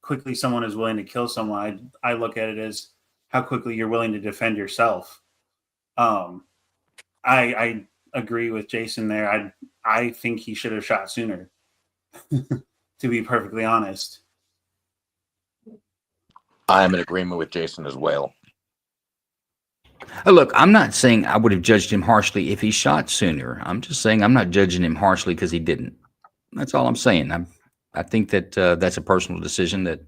quickly someone is willing to kill someone. I look at it as how quickly you're willing to defend yourself. I agree with Jason there. I think he should have shot sooner, to be perfectly honest. I'm in agreement with Jason as well. Look, I'm not saying I would have judged him harshly if he shot sooner. I'm just saying I'm not judging him harshly because he didn't. That's all I'm saying. I think that that's a personal decision that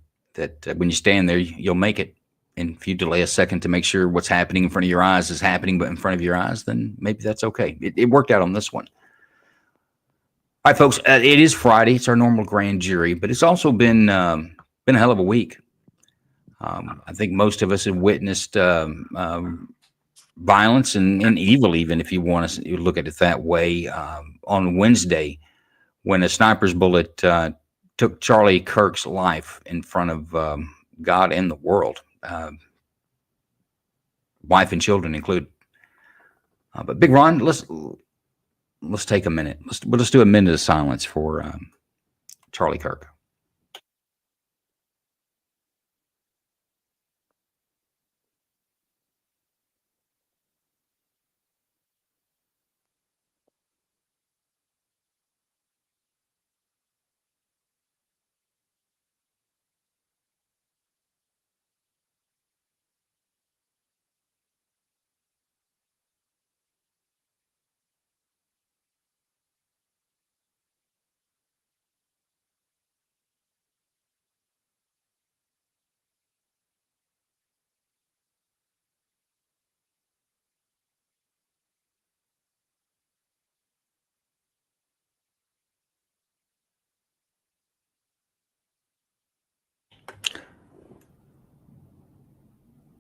when you stand there, you'll make it. And if you delay a second to make sure what's happening in front of your eyes is happening, but in front of your eyes, then maybe that's okay. It worked out on this one. All right, folks, it is Friday. It's our normal grand jury, but it's also been a hell of a week. I think most of us have witnessed violence and evil, even if you want to look at it that way. On Wednesday, when a sniper's bullet took Charlie Kirk's life in front of God and the world, wife and children included. But Big Ron, let's take a minute. Let's do a minute of silence for Charlie Kirk.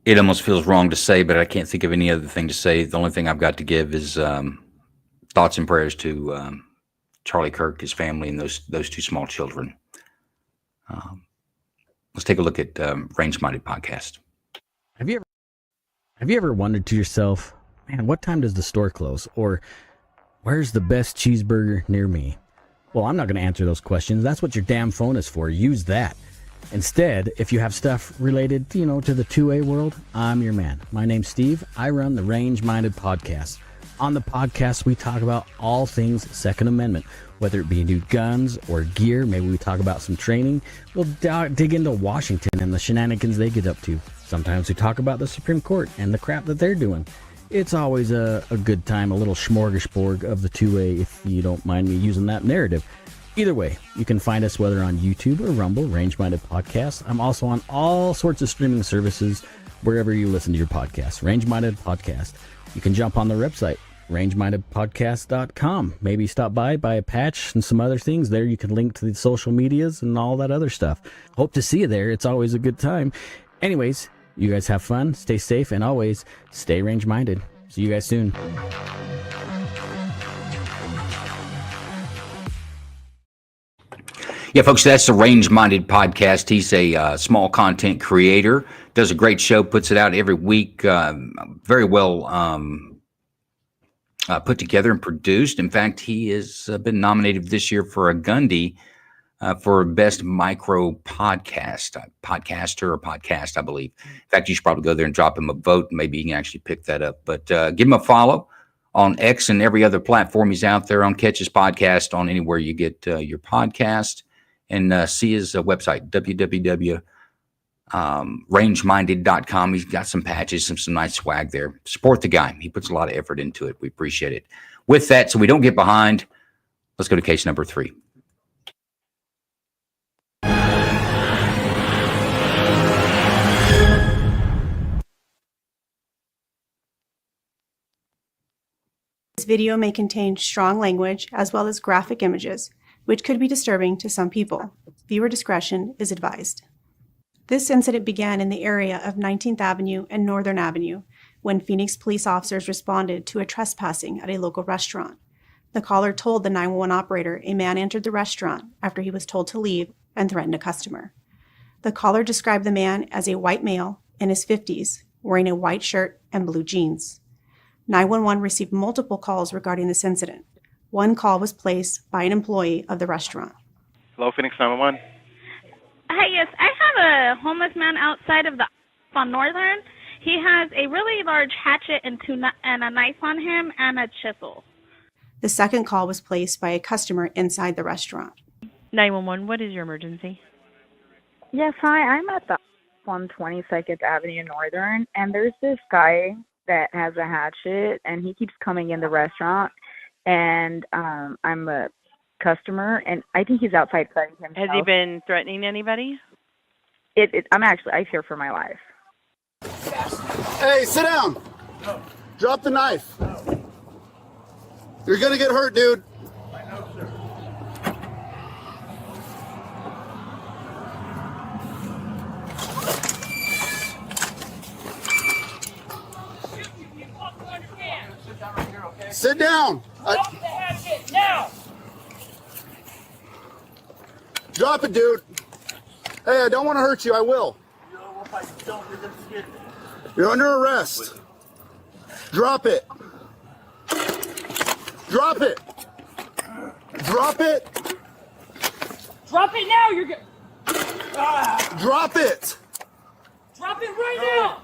It almost feels wrong to say, but I can't think of any other thing to say. The only thing I've got to give is thoughts and prayers to Charlie Kirk, his family, and those two small children. Let's take a look at Range Minded Podcast. Have you ever wondered to yourself, man, what time does the store close? Or where's the best cheeseburger near me? Well, I'm not going to answer those questions. That's what your damn phone is for. Use that. Instead, if you have stuff related, to the 2A world, I'm your man. My name's Steve. I run the Range Minded Podcast. On the podcast, we talk about all things Second Amendment, whether it be new guns or gear. Maybe we talk about some training. We'll dig into Washington and the shenanigans they get up to. Sometimes we talk about the Supreme Court and the crap that they're doing. It's always a good time, a little smorgasbord of the 2A, if you don't mind me using that narrative. Either way, you can find us whether on YouTube or Rumble, Range Minded Podcast. I'm also on all sorts of streaming services, wherever you listen to your podcast, Range Minded Podcast. You can jump on the website, rangemindedpodcast.com. Maybe stop by, buy a patch and some other things. There you can link to the social medias and all that other stuff. Hope to see you there. It's always a good time. Anyways, you guys have fun, stay safe, and always stay range minded. See you guys soon. Yeah, folks, that's the Range Minded Podcast. He's a small content creator, does a great show, puts it out every week, very well put together and produced. In fact, he has been nominated this year for a Gundy for Best Micro Podcaster, I believe. In fact, you should probably go there and drop him a vote. Maybe you can actually pick that up. But give him a follow on X and every other platform. He's out there on Catch His Podcast, on anywhere you get your podcast. And see his website, rangeminded.com. He's got some patches, some nice swag there. Support the guy. He puts a lot of effort into it. We appreciate it. With that, so we don't get behind, let's go to case number 3. This video may contain strong language as well as graphic images, which could be disturbing to some people. Viewer discretion is advised. This incident began in the area of 19th Avenue and Northern Avenue when Phoenix police officers responded to a trespassing at a local restaurant. The caller told the 911 operator a man entered the restaurant after he was told to leave and threatened a customer. The caller described the man as a white male in his 50s, wearing a white shirt and blue jeans. 911 received multiple calls regarding this incident. One call was placed by an employee of the restaurant. Hello, Phoenix 911. Hi, yes. I have a homeless man outside of the on Northern. He has a really large hatchet and a knife on him and a chisel. The second call was placed by a customer inside the restaurant. 911, what is your emergency? Yes, hi. I'm at the on 22nd Avenue Northern, and there's this guy that has a hatchet, and he keeps coming in the restaurant, and I'm a customer, and I think he's outside fighting himself. Has he been threatening anybody? I fear for my life. Hey, sit down. Drop the knife. You're gonna get hurt, dude. Sit down. Drop the hatchet now. Drop it, dude. Hey, I don't want to hurt you. I will. You're under arrest. Drop it. Drop it. Drop it. Drop it now. You're good. Drop it. Drop it right now.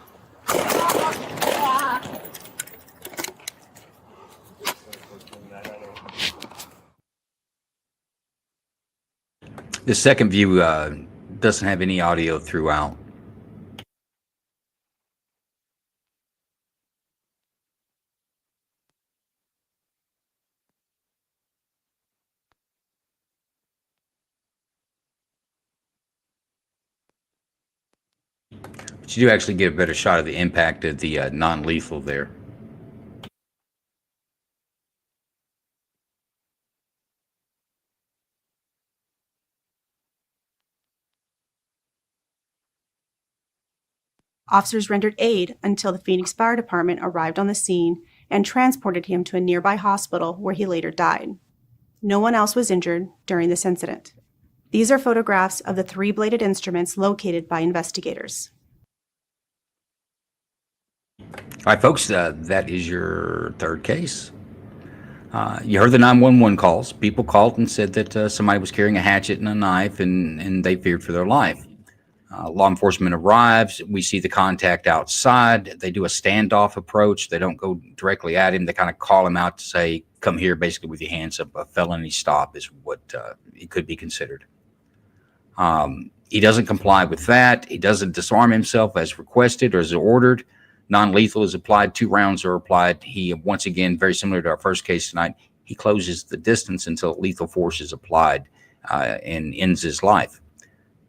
The second view doesn't have any audio throughout. But you do actually get a better shot of the impact of the non-lethal there. Officers rendered aid until the Phoenix Fire Department arrived on the scene and transported him to a nearby hospital where he later died. No one else was injured during this incident. These are photographs of the 3-bladed instruments located by investigators. All right, folks, that is your third case. You heard the 911 calls. People called and said that somebody was carrying a hatchet and a knife, and they feared for their life. Law enforcement arrives. We see the contact outside. They do a standoff approach. They don't go directly at him. They kind of call him out to say, come here, basically with your hands up. A felony stop is what it could be considered. He doesn't comply with that. He doesn't disarm himself as requested or as ordered. Non-lethal is applied. 2 rounds are applied. He, once again, very similar to our first case tonight, he closes the distance until lethal force is applied and ends his life.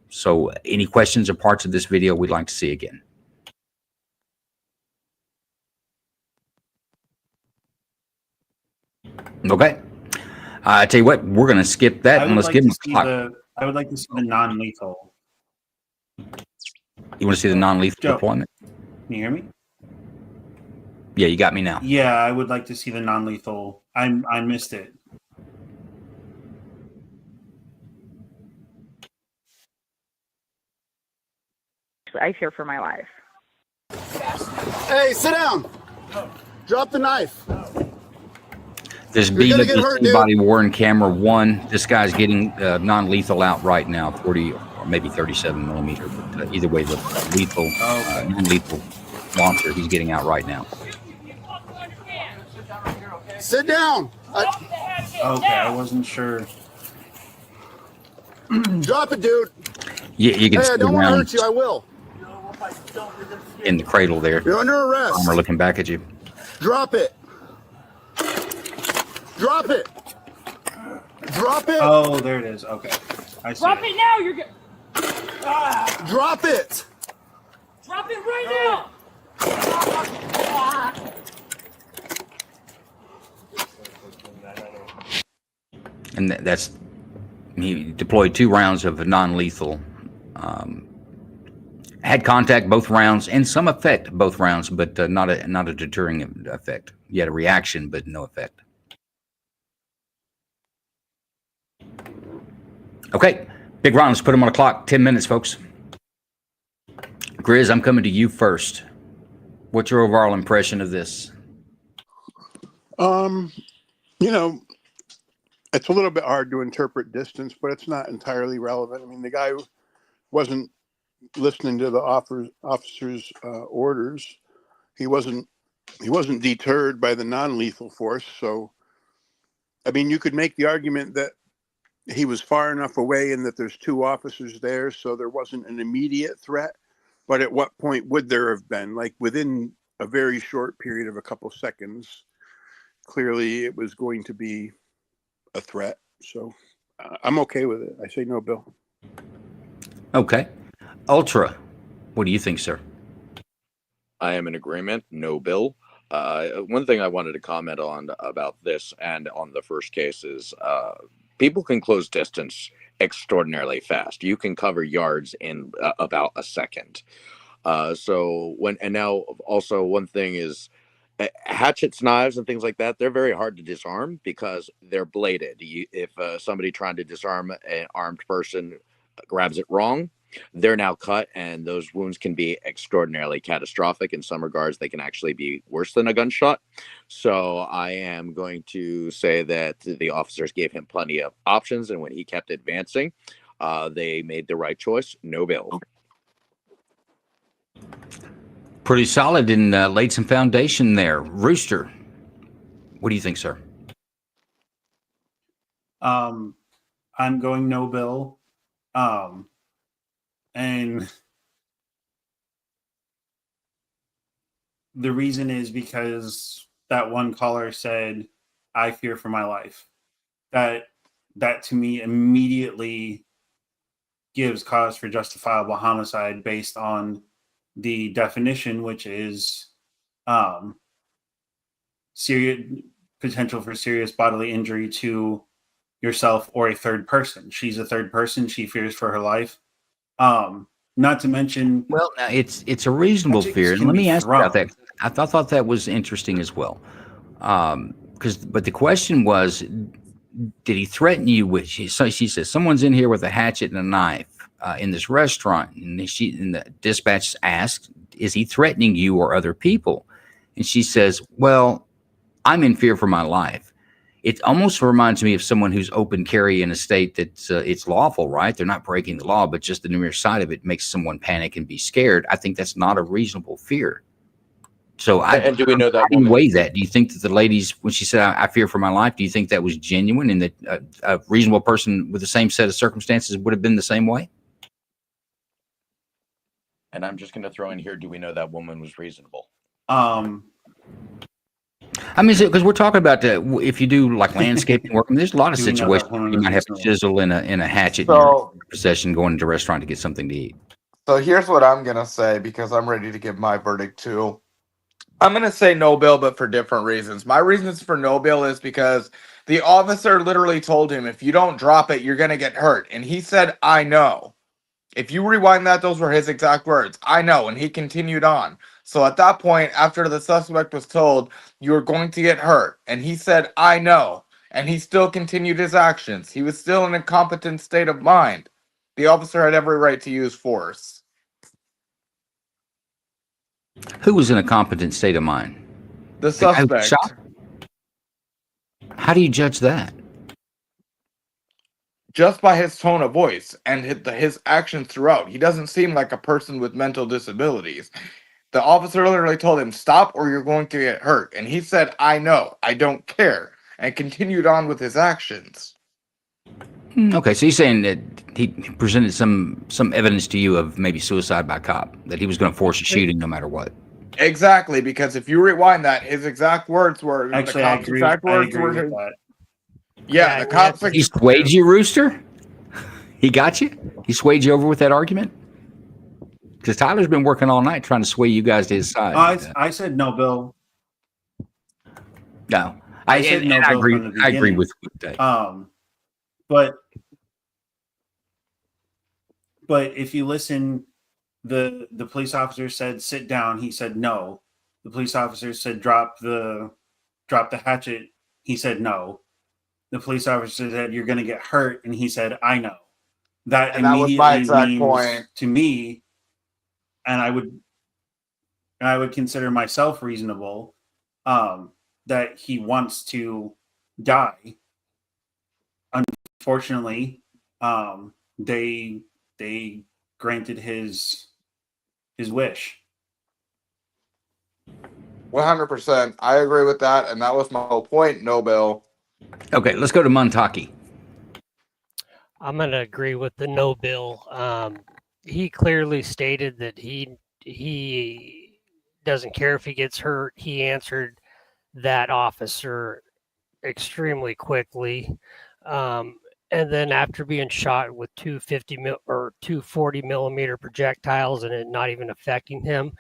So any questions or parts of this video we'd like to see again? Okay. I tell you what, we're going to skip that and let's give him a clock. I would like to see the non-lethal. You want to see the non-lethal deployment? Can you hear me? Yeah, you got me now. Yeah, I would like to see the non-lethal. I missed it. I fear for my life. Hey, sit down. Drop the knife. This body worn camera 1. This guy's getting non-lethal out right now, 40 or maybe 37 millimeter. But either way, the lethal, non-lethal launcher, he's getting out right now. Sit down. Okay, I wasn't sure. Drop it, dude. Yeah, you can Hey, see I the don't want to rounds. hurt you. I will. in the cradle there. You're under arrest. Armor looking back at you. Drop it. Drop it. Drop it. Oh, there it is. Okay. I see. Drop it now. You're good. Drop it. Drop it right now. And that's he deployed 2 rounds of non-lethal. Had contact both rounds and some effect both rounds, but not a deterring effect. You had a reaction, but no effect. Okay, big round. Let's put them on the clock. 10 minutes, folks. Grizz, I'm coming to you first. What's your overall impression of this? You know, it's a little bit hard to interpret distance, but it's not entirely relevant. I mean, the guy wasn't listening to the officer's orders. He wasn't deterred by the non-lethal force. So, I mean, you could make the argument that he was far enough away and that there's 2 officers there, so there wasn't an immediate threat. But at what point would there have been? Like within a very short period of a couple seconds, clearly it was going to be a threat. So I'm okay with it. I say no, Bill. Okay. Ultra, what do you think, sir? I am in agreement. No, Bill. One thing I wanted to comment on about this and on the first case is people can close distance extraordinarily fast. You can cover yards in about a second. Now also one thing is hatchets, knives, and things like that. They're very hard to disarm because they're bladed. If somebody trying to disarm an armed person grabs it wrong, they're now cut, and those wounds can be extraordinarily catastrophic. In some regards, they can actually be worse than a gunshot. So I am going to say that the officers gave him plenty of options, and when he kept advancing, they made the right choice. No bill. Pretty solid and laid some foundation there. Rooster, what do you think, sir? I'm going no, Bill. And the reason is because that one caller said, "I fear for my life." That to me immediately gives cause for justifiable homicide based on the definition, which is serious potential for serious bodily injury to yourself or a third person. She's a third person. She fears for her life. Not to mention, well, it's a reasonable fear. And let me ask you about that. I thought that was interesting as well. But the question was, did he threaten you with? So she says someone's in here with a hatchet and a knife in this restaurant, and the dispatch asked, "Is he threatening you or other people?" And she says, "Well, I'm in fear for my life." It almost reminds me of someone who's open carry in a state that it's lawful, right? They're not breaking the law, but just the mere sight of it makes someone panic and be scared. I think that's not a reasonable fear. So and do we know that? How do you weigh that? Do you think that the ladies, when she said, I fear for my life, do you think that was genuine and that a reasonable person with the same set of circumstances would have been the same way? And I'm just going to throw in here, do we know that woman was reasonable? I mean, because we're talking about if you do like landscaping work, I mean, there's a lot of situations you might have to chisel in a hatchet in your possession going into a restaurant to get something to eat. So here's what I'm going to say, because I'm ready to give my verdict too. I'm going to say no bill, but for different reasons. My reasons for no bill is because the officer literally told him, if you don't drop it, you're going to get hurt. And he said, "I know." If you rewind that, those were his exact words. "I know." And he continued on. So at that point, after the suspect was told, "You're going to get hurt," and he said, "I know," and he still continued his actions. He was still in a competent state of mind. The officer had every right to use force. Who was in a competent state of mind? The suspect. How do you judge that? Just by his tone of voice and his actions throughout. He doesn't seem like a person with mental disabilities. The officer literally told him, "Stop or you're going to get hurt." And he said, "I know, I don't care," and continued on with his actions. Okay, so he's saying that he presented some evidence to you of maybe suicide by cop, that he was going to force a shooting no matter what. Exactly, because if you rewind that, his exact words were Actually, the I cop's agree. exact I words agree were with that. Yeah, the cops. He swayed you, Rooster? He got you? He swayed you over with that argument? Because Tyler's been working all night trying to sway you guys to his side. I said no, Bill. No, I said no, I Bill, agree. from the I agree beginning. with Dave. But if you listen, the police officer said sit down. He said no. The police officer said drop the hatchet. He said no. The police officer said you're going to get hurt, and he said I know. That And that was my immediately exact means point. to me, and I would consider myself reasonable, that he wants to die. Unfortunately, they granted his wish. 100%. I agree with that, and that was my whole point. No, Bill. Okay, let's go to Montaki. I'm going to agree with the no bill. He clearly stated that he doesn't care if he gets hurt. He answered that officer extremely quickly. And then after being shot with two 40 millimeter projectiles and it not even affecting him.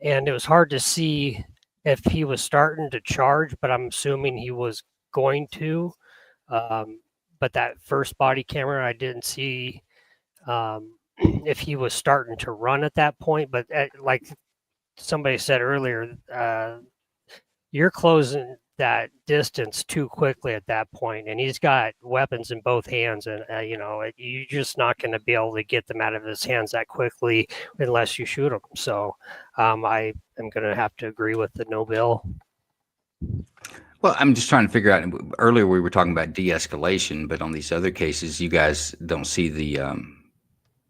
And it was hard to see if he was starting to charge, but I'm assuming he was going to. But that first body camera, I didn't see if he was starting to run at that point. But like somebody said earlier, you're closing that distance too quickly at that point, and he's got weapons in both hands, and you're just not going to be able to get them out of his hands that quickly unless you shoot him. So I am going to have to agree with the no bill. Well, I'm just trying to figure out. Earlier, we were talking about de-escalation, but on these other cases, you guys don't see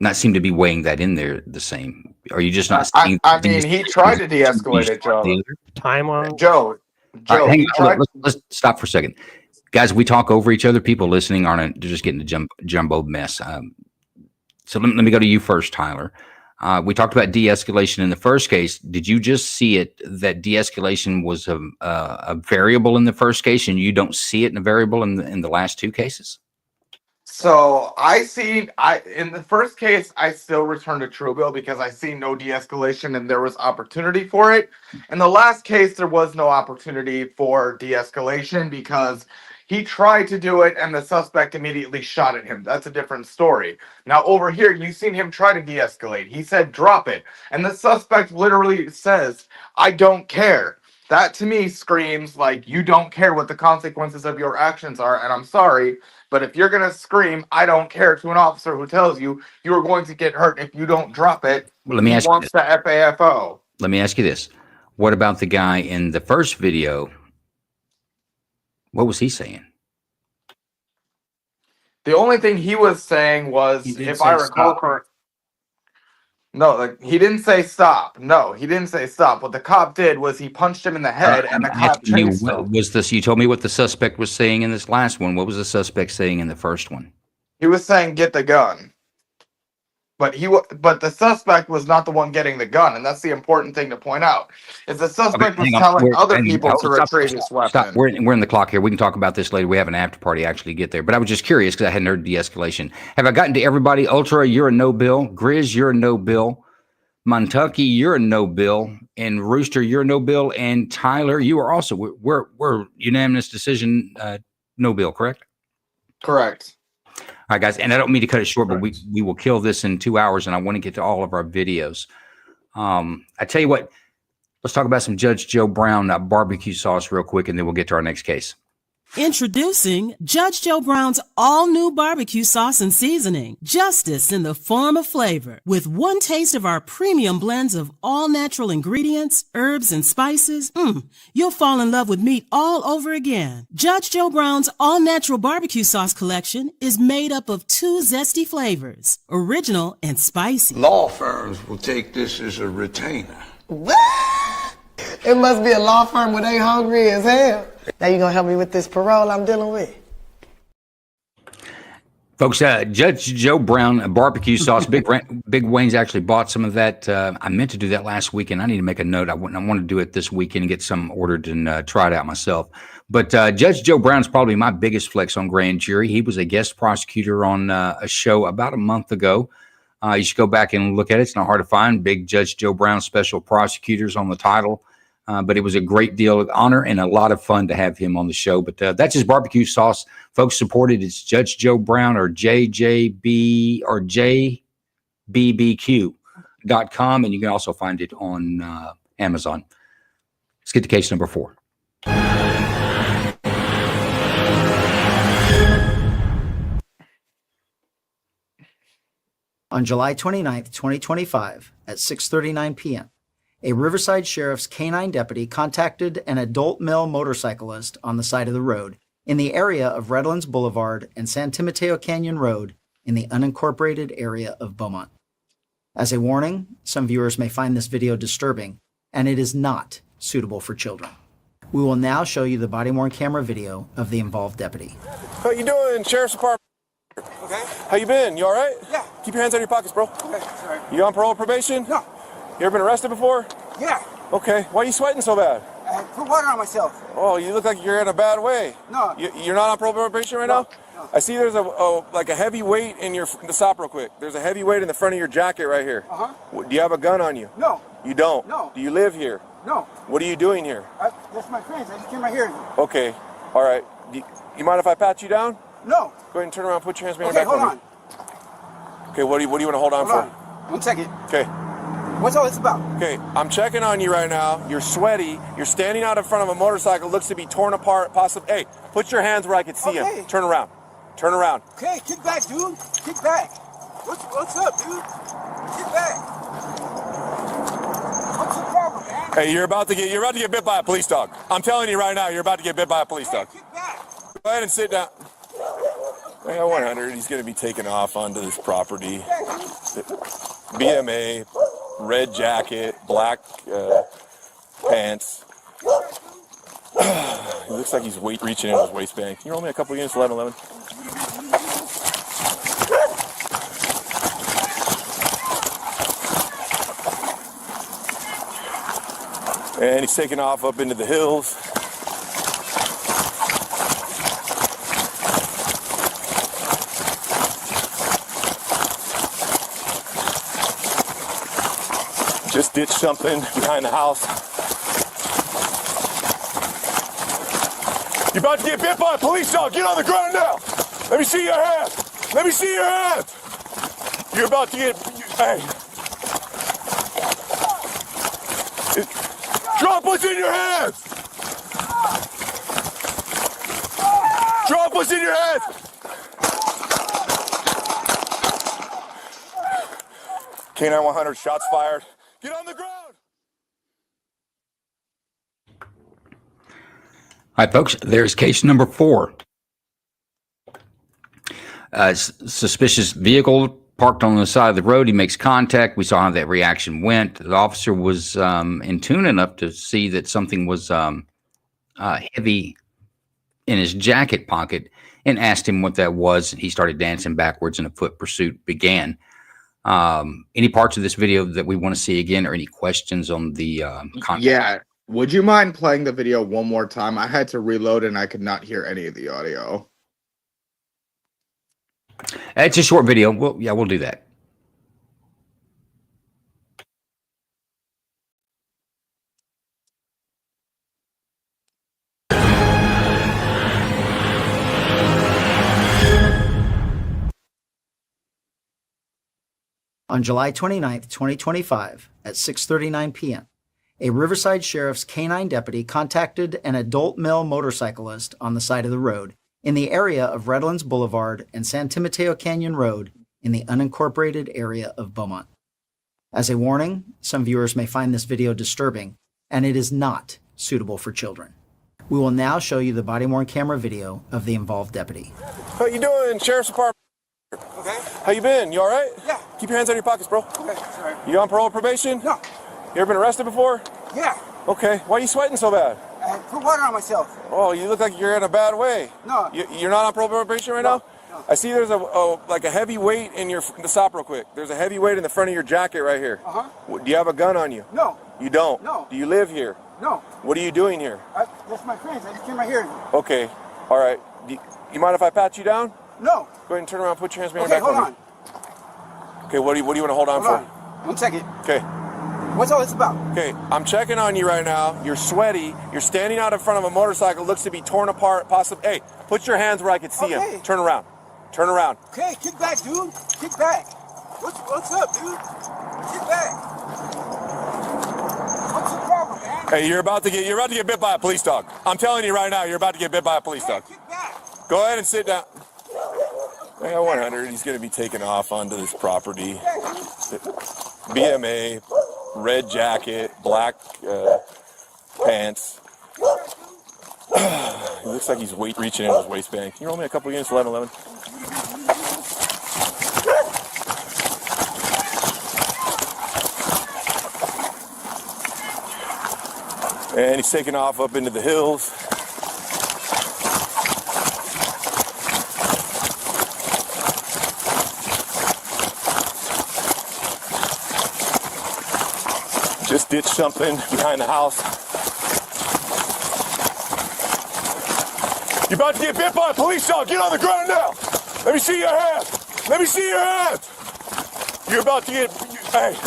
not seem to be weighing that in there the same. Are you just not seeing? I mean, he tried to de-escalate it, Joe. Time on Joe. All right, hang on, let's stop for a second, guys. We talk over each other. People listening aren't. They're just getting a jumbo mess. So let me go to you first, Tyler. We talked about de-escalation in the first case. Did you just see it that de-escalation was a variable in the first case, and you don't see it in a variable in the last two cases? So in the first case, I still return to Truebill because I see no de-escalation and there was opportunity for it. In the last case, there was no opportunity for de-escalation because he tried to do it and the suspect immediately shot at him. That's a different story. Now over here, you've seen him try to de-escalate. He said, drop it. And the suspect literally says, I don't care. That to me screams like you don't care what the consequences of your actions are. And I'm sorry, but if you're going to scream, I don't care to an officer who tells you you're going to get hurt if you don't drop it, Well, let me ask you wants this. to FAFO. Let me ask you this. What about the guy in the first video? What was he saying? The only thing he was saying was, if I recall correctly, no, like, he didn't say stop. No, he didn't say stop. What the cop did was he punched him in the head, and the cop chased him. What was this? You told me what the suspect was saying in this last one. What was the suspect saying in the first one? He was saying, get the gun. But the suspect was not the one getting the gun, and that's the important thing to point out. Is the suspect was telling other people to retrieve his weapon. Stop. We're in the clock here. We can talk about this later. We have an after party actually get there. But I was just curious because I hadn't heard de-escalation. Have I gotten to everybody? Ultra, you're a no bill. Grizz, you're a no bill. Montaki, you're a no bill. And Rooster, you're a no bill. And Tyler, you are also. We're unanimous decision no bill, correct? Correct. All right, guys, and I don't mean to cut it short, but we will kill this in 2 hours, and I want to get to all of our videos. I tell you what, let's talk about some Judge Joe Brown barbecue sauce real quick, and then we'll get to our next case. Introducing Judge Joe Brown's all-new barbecue sauce and seasoning. Justice in the form of flavor. With one taste of our premium blends of all-natural ingredients, herbs, and spices, you'll fall in love with meat all over again. Judge Joe Brown's all-natural barbecue sauce collection is made up of 2 zesty flavors, original and spicy. Law firms will take this as a retainer. What? It must be a law firm where they hungry as hell. Now you gonna help me with this parole I'm dealing with? Folks, Judge Joe Brown barbecue sauce. Big Wayne's actually bought some of that. I meant to do that last weekend. I need to make a note. I want to do it this weekend and get some ordered and try it out myself. But Judge Joe Brown's probably my biggest flex on grand jury. He was a guest prosecutor on a show about a month ago. You should go back and look at it. It's not hard to find. Big Judge Joe Brown Special Prosecutors on the title. But it was a great deal of honor and a lot of fun to have him on the show. But that's his barbecue sauce. Folks, support it. It's Judge Joe Brown or JJB or JBBQ.com. And you can also find it on Amazon. Let's get to case number 4. On July 29th, 2025, at 6:39 p.m., a Riverside Sheriff's K-9 deputy contacted an adult male motorcyclist on the side of the road in the area of Redlands Boulevard and San Timoteo Canyon Road in the unincorporated area of Beaumont. As a warning, some viewers may find this video disturbing, and it is not suitable for children. We will now show you the body-worn camera video of the involved deputy. How you doing, Sheriff's Department? Okay. How you been? You all right? Yeah. Keep your hands out of your pockets, bro. Okay, sorry. You on parole or probation? No. You ever been arrested before? Yeah. Okay. Why are you sweating so bad? I put water on myself. Oh, you look like you're in a bad way. No. You're not on parole or probation right now? No. I see there's a heavy weight in your, stop real quick. There's a heavy weight in the front of your jacket right here. Uh-huh. Do you have a gun on you? No. You don't? No. Do you live here? No. What are you doing here? That's my friends. I just came right here. Okay. All right. You mind if I pat you down? No. Go ahead and turn around, put your hands behind your your back. Hold on. Okay, what do you want to hold on for? One second. Okay. What's all this about? Okay, I'm checking on you right now. You're sweaty. You're standing out in front of a motorcycle. Looks to be torn apart. Possibly. Hey, put your hands where I can see them. Turn around. Turn around. Okay, kick back, dude. Kick back. What's up, dude? Kick back. What's the problem, man? Hey, you're about to get bit by a police dog. I'm telling you right now, you're about to get bit by a police dog. Kick back. Go ahead and sit down. I got 100. He's going to be taken off onto this property. BMA, red jacket, black pants. He looks like he's reaching in his waistband. Can you roll me a couple units, 1111? And he's taking off up into the hills. Just ditched something behind the house. You're about to get bit by a police dog. Get on the ground now. Let me see your hand. Let me see your hand. You're about to get... Hey. Drop what's in your hands. Drop what's in your hands. K9 100, shots fired. Get on the ground! All right, folks, there's case number 4. Suspicious vehicle parked on the side of the road. He makes contact. We saw how that reaction went. The officer was in tune enough to see that something was heavy in his jacket pocket and asked him what that was. He started dancing backwards and a foot pursuit began. Any parts of this video that we want to see again, or any questions on the content? Yeah. Would you mind playing the video one more time? I had to reload and I could not hear any of the audio. It's a short video. We'll do that. On July 29th, 2025, at 6:39 p.m., a Riverside Sheriff's K-9 deputy contacted an adult male motorcyclist on the side of the road in the area of Redlands Boulevard and San Timoteo Canyon Road in the unincorporated area of Beaumont. As a warning, some viewers may find this video disturbing, and it is not suitable for children. We will now show you the body-worn camera video of the involved deputy. How you doing, Sheriff's Department? Okay. How you been? You all right? Yeah. Keep your hands out of your pockets, bro. Okay, sorry. You on parole or probation? No. You ever been arrested before? Yeah. Okay. Why are you sweating so bad? I put water on myself. Oh, you look like you're in a bad way. No. You're not on parole or probation right now? No. I see there's like a heavy weight in your. Stop real quick. There's a heavy weight in the front of your jacket right here. Do you have a gun on you? No. You don't? No. Do you live here? No. What are you doing here? That's my friends. I just came right here. Okay. All right. You mind if I pat you down? No. Go ahead and turn around. Put your hands behind Okay, your back. hold on. Okay. What do you want to hold on for? 1 second. Okay. What's all this about? Okay, I'm checking on you right now. You're sweaty. You're standing out in front of a motorcycle. Looks to be torn apart. Possibly. Hey, put your hands where I can see them. Turn around. Turn around. Okay, kick back, dude. Kick back. What's up, dude? Kick back. What's the problem, man? Hey, you're about to get bit by a police dog. I'm telling you right now, you're about to get bit by a police dog. Kick back. Go ahead and sit down. Yeah, 100. He's going to be taken off onto this property. BMA, red jacket, black pants. He looks like he's reaching in his waistband. Can you roll me a couple units, 1111? And he's taking off up into the hills. Just ditched something behind the house. You're about to get bit by a police dog. Get on the ground now. Let me see your hands. Let me see your hands. You're about to get... Hey.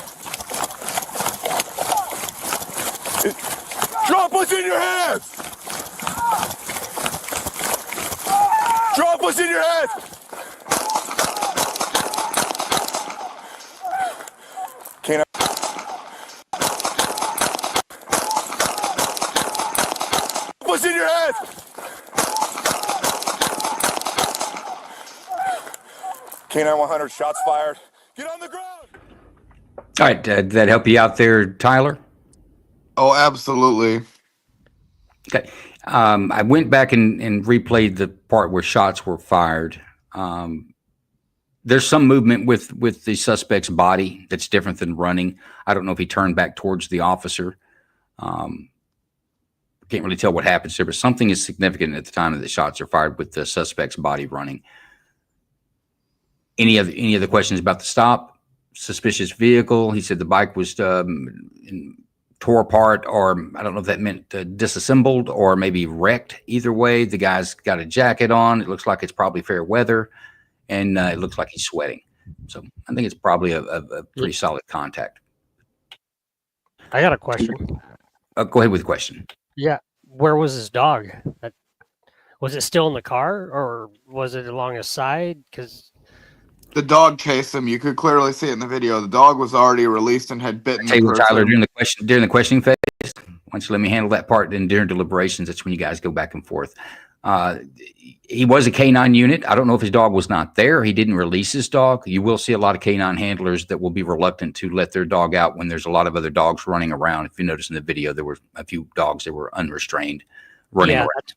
Drop what's in your hands. Drop what's in your hands. Can't I... What's in your hands? K9 100, shots fired. Get on the ground. All right, did that help you out there, Tyler? Oh, absolutely. Okay. I went back and replayed the part where shots were fired. There's some movement with the suspect's body that's different than running. I don't know if he turned back towards the officer. Can't really tell what happens there, but something is significant at the time that the shots are fired with the suspect's body running. Any other questions about the stop? Suspicious vehicle. He said the bike was tore apart, or I don't know if that meant disassembled or maybe wrecked. Either way, the guy's got a jacket on. It looks like it's probably fair weather, and it looks like he's sweating. So I think it's probably a pretty solid contact. I got a question. Go ahead with the question. Yeah, where was his dog? Was it still in the car, or was it along his side? Because the dog chased him. You could clearly see it in the video. The dog was already released and had bitten the person. Tyler, during the questioning phase, why don't you let me handle that part? Then during deliberations, that's when you guys go back and forth. He was a K9 unit. I don't know if his dog was not there. He didn't release his dog. You will see a lot of K9 handlers that will be reluctant to let their dog out when there's a lot of other dogs running around. If you notice in the video, there were a few dogs that were unrestrained running around.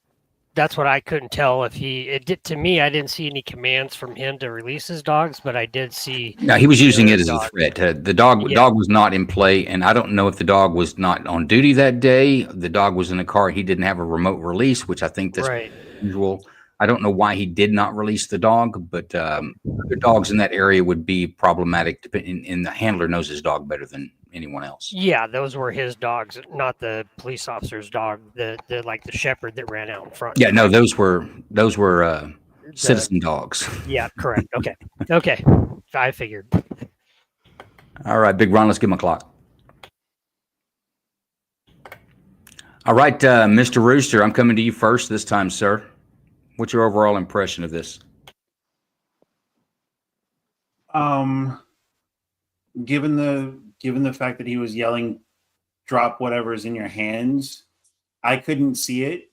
That's what I couldn't tell. To me, I didn't see any commands from him to release his dogs, but I did see. No, he was using it as a threat. The dog was not in play, and I don't know if the dog was not on duty that day. The dog was in a car. He didn't have a remote release, which I think that's usual. I don't know why he did not release the dog, but the dogs in that area would be problematic. And the handler knows his dog better than anyone else. Yeah, those were his dogs, not the police officer's dog. The shepherd that ran out in front. Yeah, no, those were citizen dogs. Yeah, correct. Okay, I figured. All right, Big Ron, let's give him a clock. All right, Mr. Rooster, I'm coming to you first this time, sir. What's your overall impression of this? Given the fact that he was yelling, "Drop whatever's in your hands," I couldn't see it,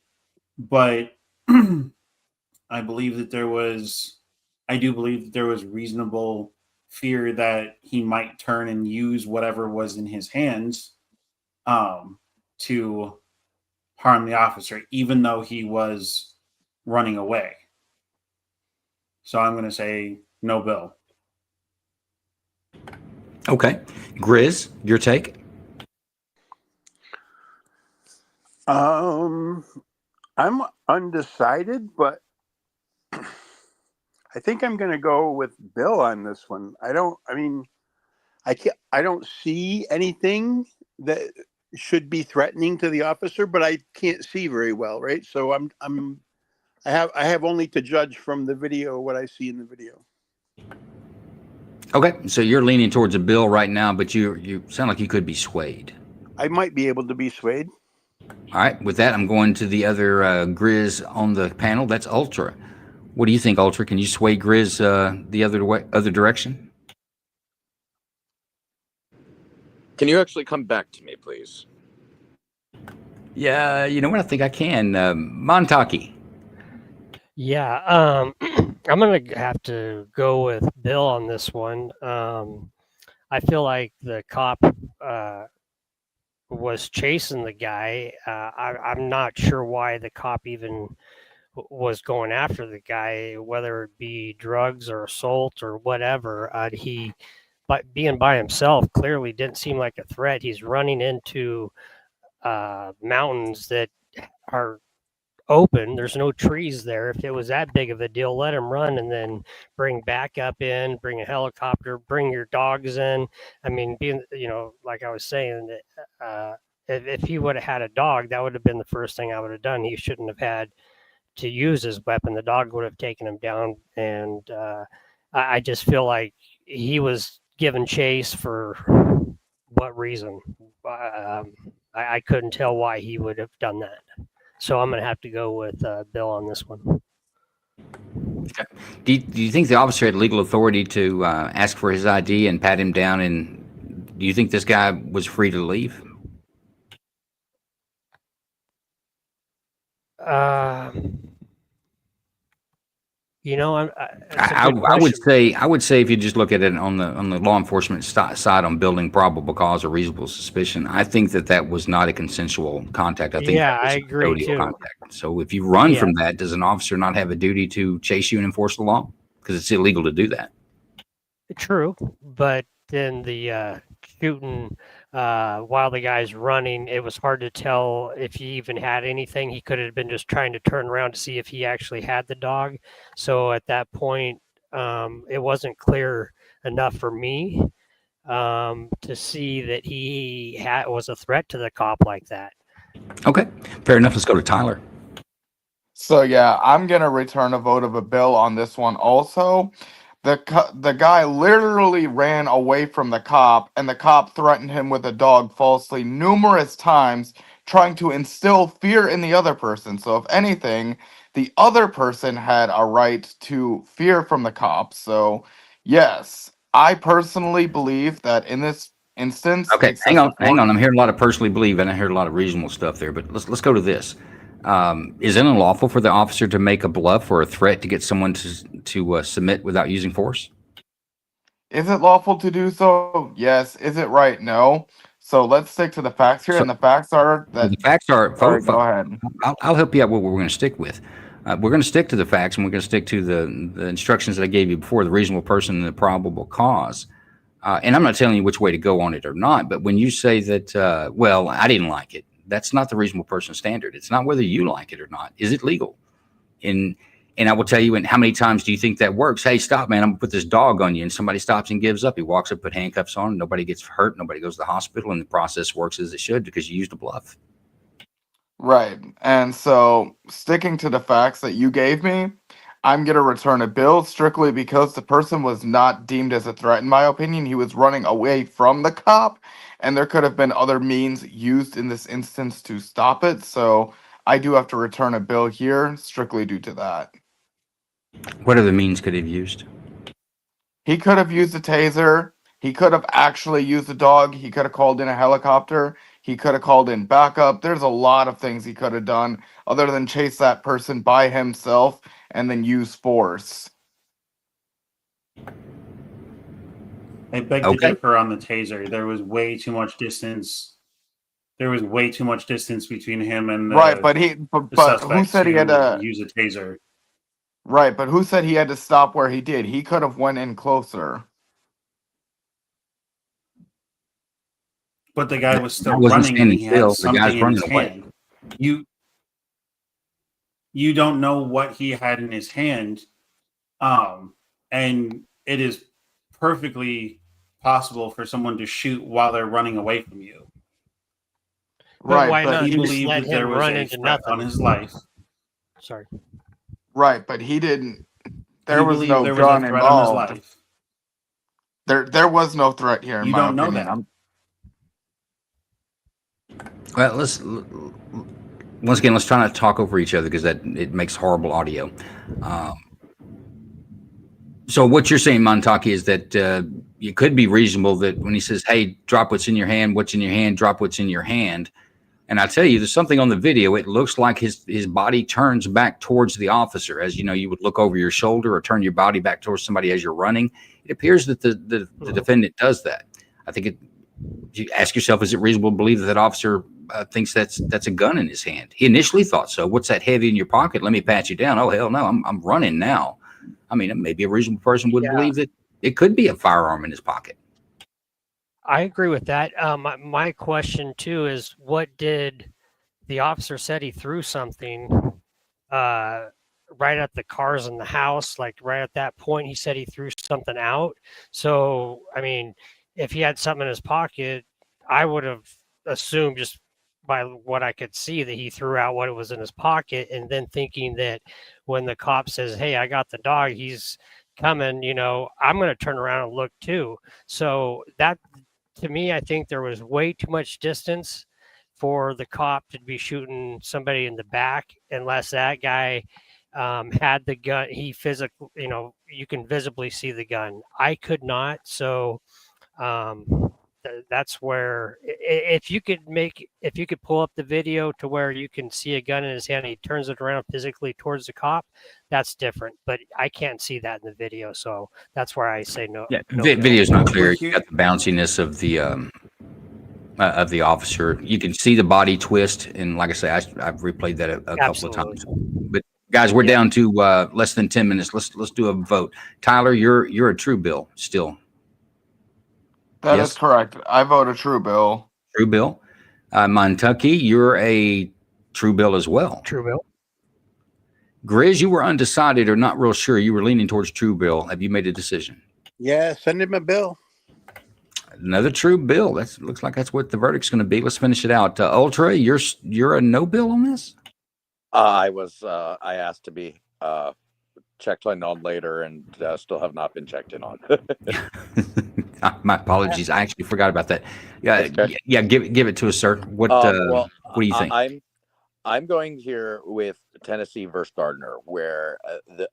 but I do believe that there was reasonable fear that he might turn and use whatever was in his hands to harm the officer, even though he was running away. So I'm going to say no bill. Okay. Grizz, your take? I'm undecided, but I think I'm going to go with Bill on this one. I don't see anything that should be threatening to the officer, but I can't see very well, right? So I have only to judge from the video what I see in the video. Okay, so you're leaning towards a bill right now, but you sound like you could be swayed. I might be able to be swayed. All right, with that, I'm going to the other Grizz on the panel. That's Ultra. What do you think, Ultra? Can you sway Grizz the other direction? Can you actually come back to me, please? Yeah, you know what? I think I can. Montaki. Yeah, I'm gonna have to go with Bill on this one. I feel like the cop was chasing the guy. I'm not sure why the cop even was going after the guy, whether it be drugs or assault or whatever. But being by himself clearly didn't seem like a threat. He's running into mountains that are open. There's no trees there. If it was that big of a deal, let him run and then bring backup in, bring a helicopter, bring your dogs in. I mean, being, like I was saying, if he would have had a dog, that would have been the first thing I would have done. He shouldn't have had to use his weapon. The dog would have taken him down. And I just feel like he was given chase for what reason. I couldn't tell why he would have done that. So I'm going to have to go with Bill on this one. Okay. Do you think the officer had legal authority to ask for his ID and pat him down? And do you think this guy was free to leave? I would say if you just look at it on the law enforcement side on building probable cause or reasonable suspicion, I think that was not a consensual contact. I think I agree too. Contact. So if you run from that, does an officer not have a duty to chase you and enforce the law? Because it's illegal to do that. True, but then the shooting while the guy's running, it was hard to tell if he even had anything. He could have been just trying to turn around to see if he actually had the dog. So at that point, it wasn't clear enough for me to see that he was a threat to the cop like that. Okay, fair enough. Let's go to Tyler. So yeah, I'm gonna return a vote of a bill on this one also. The guy literally ran away from the cop, and the cop threatened him with a dog falsely numerous times, trying to instill fear in the other person. So if anything, the other person had a right to fear from the cop. So yes, I personally believe that in this instance. Okay, hang on. I'm hearing a lot of personally believe, and I heard a lot of reasonable stuff there. But let's go to this. Is it unlawful for the officer to make a bluff or a threat to get someone to submit without using force? Is it lawful to do so? Yes. Is it right? No. So let's stick to the facts here, and the facts are that. The facts are. Sorry, go ahead. I'll help you out with what we're going to stick with. We're going to stick to the facts, and we're going to stick to the instructions that I gave you before: the reasonable person and the probable cause. And I'm not telling you which way to go on it or not. But when you say that, well, I didn't like it. That's not the reasonable person standard. It's not whether you like it or not. Is it legal? And I will tell you, and how many times do you think that works? Hey, stop, man. I'm going to put this dog on you. And somebody stops and gives up. He walks up, put handcuffs on. Nobody gets hurt. Nobody goes to the hospital. And the process works as it should because you used a bluff. Right. And so sticking to the facts that you gave me, I'm going to return a bill strictly because the person was not deemed as a threat. In my opinion, he was running away from the cop, and there could have been other means used in this instance to stop it. So I do have to return a bill here strictly due to that. What other means could he have used? He could have used a taser. He could have actually used a dog. He could have called in a helicopter. He could have called in backup. There's a lot of things he could have done other than chase that person by himself and then use force. I beg to differ on the taser. There was way too much distance. There was way too much distance between him and right, but who said he had to use a taser? Right, but who said he had to stop where he did? He could have went in closer. But the guy was still running, and he had something in his hand. You don't know what he had in his hand And it is perfectly possible for someone to shoot while they're running away from you. But why not He just believed let that there him was run a into threat nothing? on his life. Sorry. Right, but he didn't. There He was believed no there was a gun threat on his involved. life. There was no threat here, in You my don't know opinion. that. Well, once again, let's try not to talk over each other because it makes horrible audio. So what you're saying, Montaki, is that it could be reasonable that when he says, "Hey, drop what's in your hand, what's in your hand, drop what's in your hand," and I tell you, there's something on the video. It looks like his body turns back towards the officer, as you know, you would look over your shoulder or turn your body back towards somebody as you're running. It appears that the defendant does that. I think you ask yourself, is it reasonable to believe that officer thinks that's a gun in his hand? He initially thought so. What's that heavy in your pocket? Let me pat you down. Oh, hell no, I'm running now. I mean, maybe a reasonable person would believe that it could be a firearm in his pocket. I agree with that. My question too is, what did the officer said he threw something right at the cars in the house? Like right at that point, he said he threw something out. So, I mean, if he had something in his pocket, I would have assumed just by what I could see that he threw out what was in his pocket, and then thinking that when the cop says, "Hey, I got the dog, he's coming," I'm going to turn around and look too. So that, to me, I think there was way too much distance for the cop to be shooting somebody in the back, unless that guy had the gun. He physically, you can visibly see the gun. I could not. So that's where, if you could pull up the video to where you can see a gun in his hand, and he turns it around physically towards the cop, that's different. But I can't see that in the video, so that's where I say no. Yeah, no video's not clear. You got the bounciness of the officer. You can see the body twist, and like I say, I've replayed that a couple of times. But guys, we're down to less than 10 minutes. Let's do a vote. Tyler, you're a true Bill still. That is correct. I vote a true Bill. True Bill. Montucky, you're a true Bill as well. True Bill. Grizz, you were undecided or not real sure. You were leaning towards true Bill. Have you made a decision? Yeah, send him a bill. Another true Bill. Looks like that's what the verdict's going to be. Let's finish it out. Ultra, you're a no Bill on this? I asked to be checked in on later, and still have not been checked in on. My apologies. I actually forgot about that. Yeah, yeah. Give it to us, sir. What do you think? I'm going here with Tennessee versus Gardner, where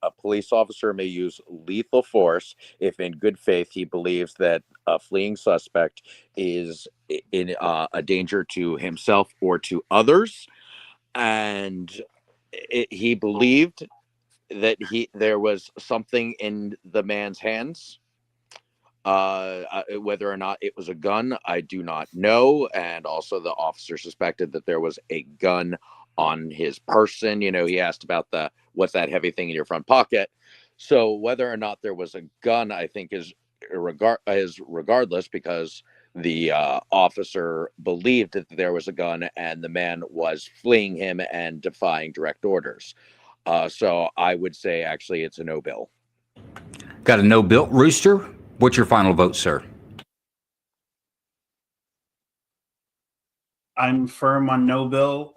a police officer may use lethal force if, in good faith, he believes that a fleeing suspect is in a danger to himself or to others, and he believed that there was something in the man's hands. Whether or not it was a gun, I do not know. And also the officer suspected that there was a gun on his person. He asked about what's that heavy thing in your front pocket. So whether or not there was a gun, I think is regardless, because the officer believed that there was a gun and the man was fleeing him and defying direct orders. So I would say actually it's a no Bill. Got a no Bill. Rooster, what's your final vote, sir? I'm firm on no Bill.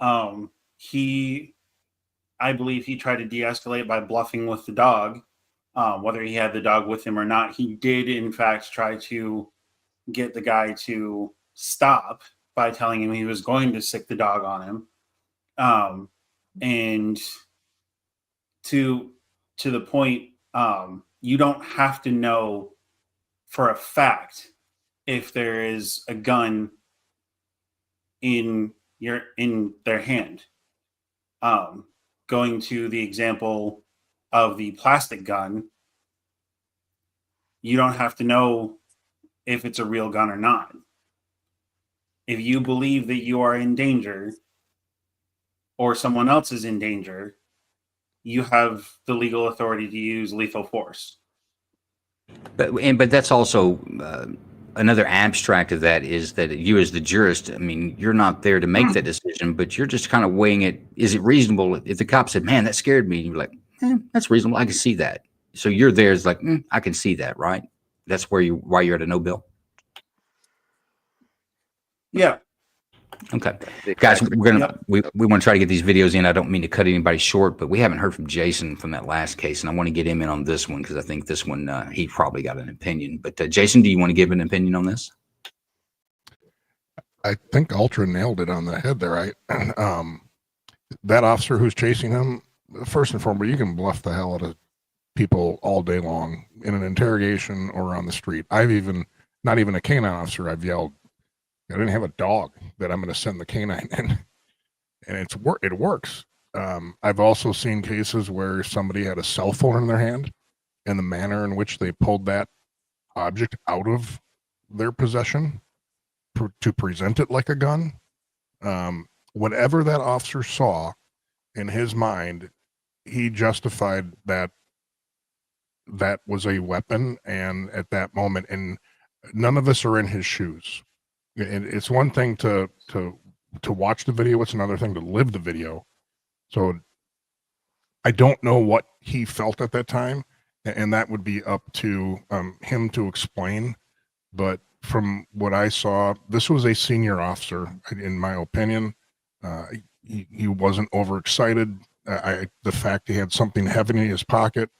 I believe he tried to de-escalate by bluffing with the dog. Whether he had the dog with him or not, he did in fact try to get the guy to stop by telling him he was going to sick the dog on him. And to the point, you don't have to know for a fact if there is a gun in their hand. Going to the example of the plastic gun, you don't have to know if it's a real gun or not. If you believe that you are in danger or someone else is in danger, you have the legal authority to use lethal force. But that's also another abstract of that is that you as the jurist, I mean, you're not there to make that decision, but you're just kind of weighing it. Is it reasonable? If the cop said, "Man, that scared me," you're like, "That's reasonable. I can see that." so you're there. It's like, I can see that, right? That's why you're at a no bill. Yeah. Okay, guys, we want to try to get these videos in. I don't mean to cut anybody short, but we haven't heard from Jason from that last case, and I want to get him in on this one because I think this one he probably got an opinion. But Jason, do you want to give an opinion on this? I think Ultra nailed it on the head there. That officer who's chasing him, first and foremost, you can bluff the hell out of people all day long in an interrogation or on the street. Not even a canine officer, I've yelled, I didn't have a dog that I'm going to send the canine in, and it works. I've also seen cases where somebody had a cell phone in their hand, and the manner in which they pulled that object out of their possession to present it like a gun. Whatever that officer saw in his mind, he justified that was a weapon, and at that moment, and none of us are in his shoes. It's one thing to watch the video. It's another thing to live the video. So I don't know what he felt at that time, and that would be up to him to explain. But from what I saw, this was a senior officer, in my opinion. He wasn't overexcited. The fact he had something heavy in his pocket,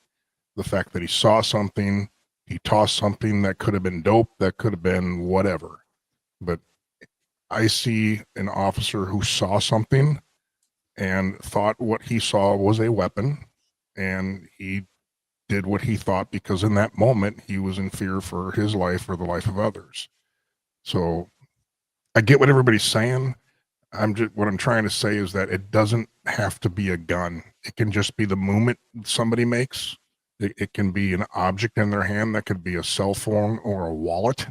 the fact that he saw something, he tossed something that could have been dope, that could have been whatever. But I see an officer who saw something and thought what he saw was a weapon, and he did what he thought because in that moment he was in fear for his life or the life of others. So I get what everybody's saying. What I'm trying to say is that it doesn't have to be a gun. It can just be the movement somebody makes. It can be an object in their hand. That could be a cell phone or a wallet.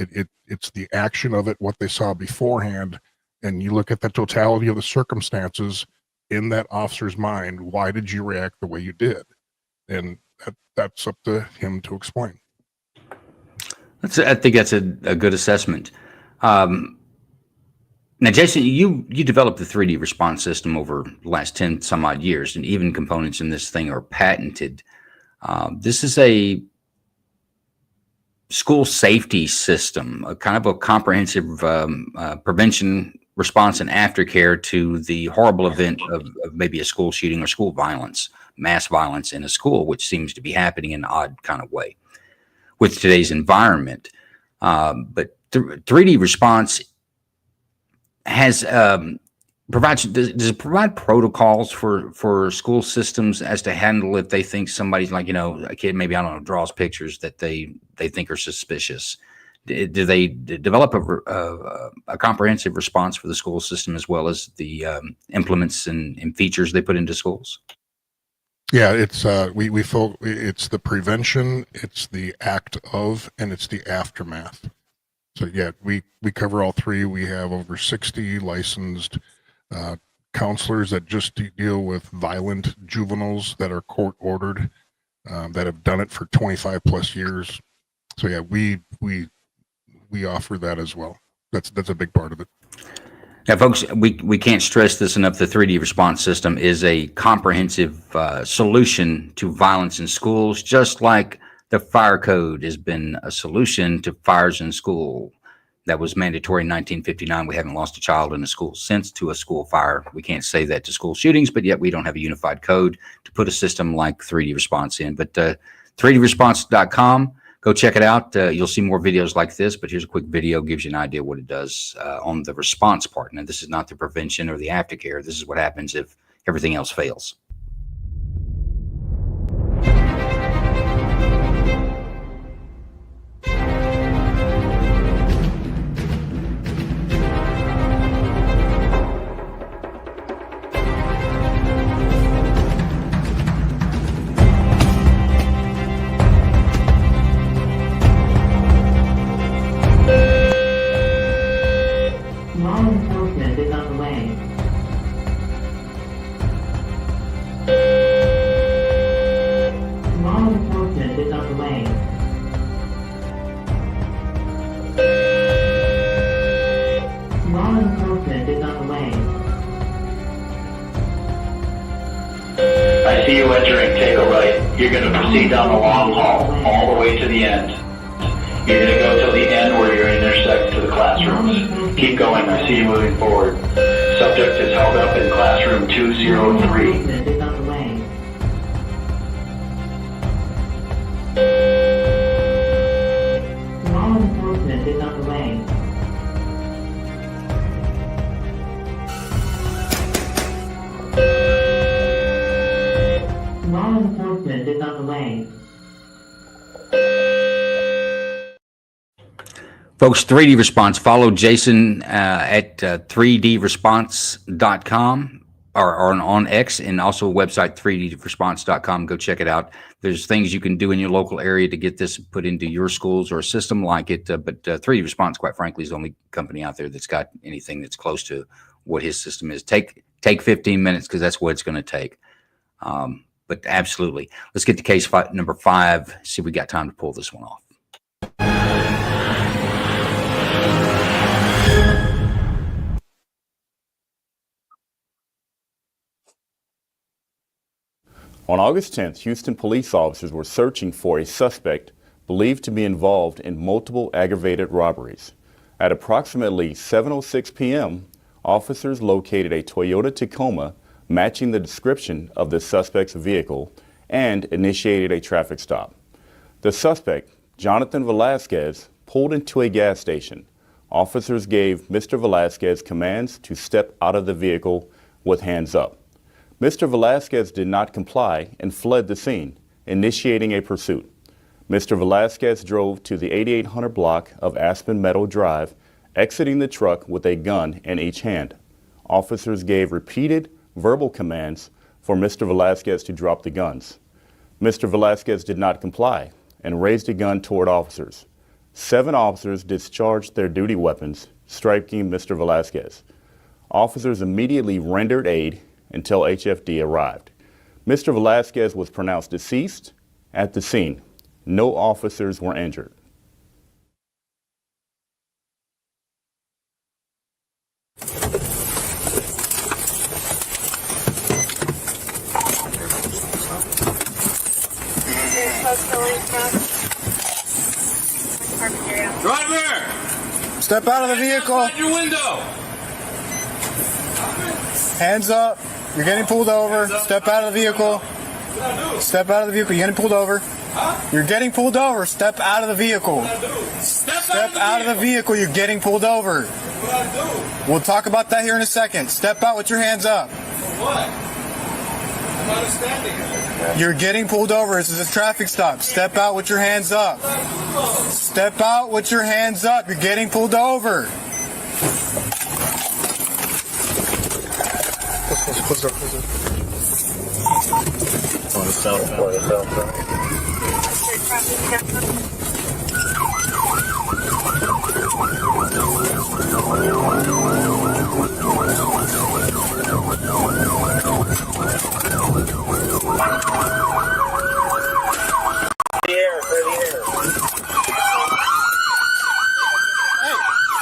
It's the action of it, what they saw beforehand, and you look at the totality of the circumstances in that officer's mind. Why did you react the way you did? And that's up to him to explain. I think that's a good assessment. Now, Jason, you developed the 3D response system over the last 10 some odd years, and even components in this thing are patented. This is a school safety system, a kind of a comprehensive prevention, response, and aftercare to the horrible event of maybe a school shooting or school violence, mass violence in a school, which seems to be happening in an odd kind of way with today's environment. But 3D response has does it provide protocols for school systems as to handle if they think somebody's like, a kid maybe, I don't know, draws pictures that they think are suspicious? Do they develop a comprehensive response for the school system as well as the implements and features they put into schools? Yeah, it's we feel it's the prevention, it's the act of, and it's the aftermath. So yeah, we cover all three. We have over 60 licensed counselors that just deal with violent juveniles that are court ordered, that have done it for 25 plus years. So yeah, we offer that as well. That's a big part of it. Yeah, folks, we can't stress this enough. The 3D response system is a comprehensive solution to violence in schools, just like the fire code has been a solution to fires in school. That was mandatory in 1959. We haven't lost a child in a school since to a school fire. We can't say that to school shootings, but yet we don't have a unified code to put a system like 3D response in. But 3dresponse.com, go check it out. You'll see more videos like this, but here's a quick video, gives you an idea what it does on the response part. Now, this is not the prevention or the aftercare. This is what happens if everything else fails. I see you entering, take a right. You're going to proceed down the long hall, all the way to the end. You're going to go till the end where you're intersect to the classrooms. Keep going, I see you moving forward. Subject is held up in classroom 203. Law enforcement is on the way. Law enforcement is on the way. Folks, 3D Response. Follow Jason at 3dresponse.com or on X, and also website 3dresponse.com. Go check it out. There's things you can do in your local area to get this put into your schools or a system like it. But 3D Response, quite frankly, is the only company out there that's got anything that's close to what his system is. Take 15 minutes because that's what it's going to take. But absolutely. Let's get to case number 5. See if we got time to pull this one off. On August 10th, Houston police officers were searching for a suspect believed to be involved in multiple aggravated robberies. At approximately 7:06 p.m., officers located a Toyota Tacoma matching the description of the suspect's vehicle and initiated a traffic stop. The suspect, Jonathan Velasquez, pulled into a gas station. Officers gave Mr. Velasquez commands to step out of the vehicle with hands up. Mr. Velasquez did not comply and fled the scene, initiating a pursuit. Mr. Velasquez drove to the 8800 block of Aspen Meadow Drive, exiting the truck with a gun in each hand. Officers gave repeated verbal commands for Mr. Velasquez to drop the guns. Mr. Velasquez did not comply and raised a gun toward officers. 7 officers discharged their duty weapons, striking Mr. Velasquez. Officers immediately rendered aid until HFD arrived. Mr. Velasquez was pronounced deceased at the scene. No officers were injured. Driver! Step out of the vehicle. Out your window. Hands up. You're getting pulled over. Step out of the vehicle. Step out of the vehicle. You're getting pulled over. You're getting pulled over. Step out of the vehicle. Step out of the vehicle. You're getting pulled over. We'll talk about that here in a second. Step out with your hands up. What? I'm not standing. You're getting pulled over. This is a traffic stop. Step out with your hands up. Step out with your hands up. You're getting pulled over. Close up. On the south.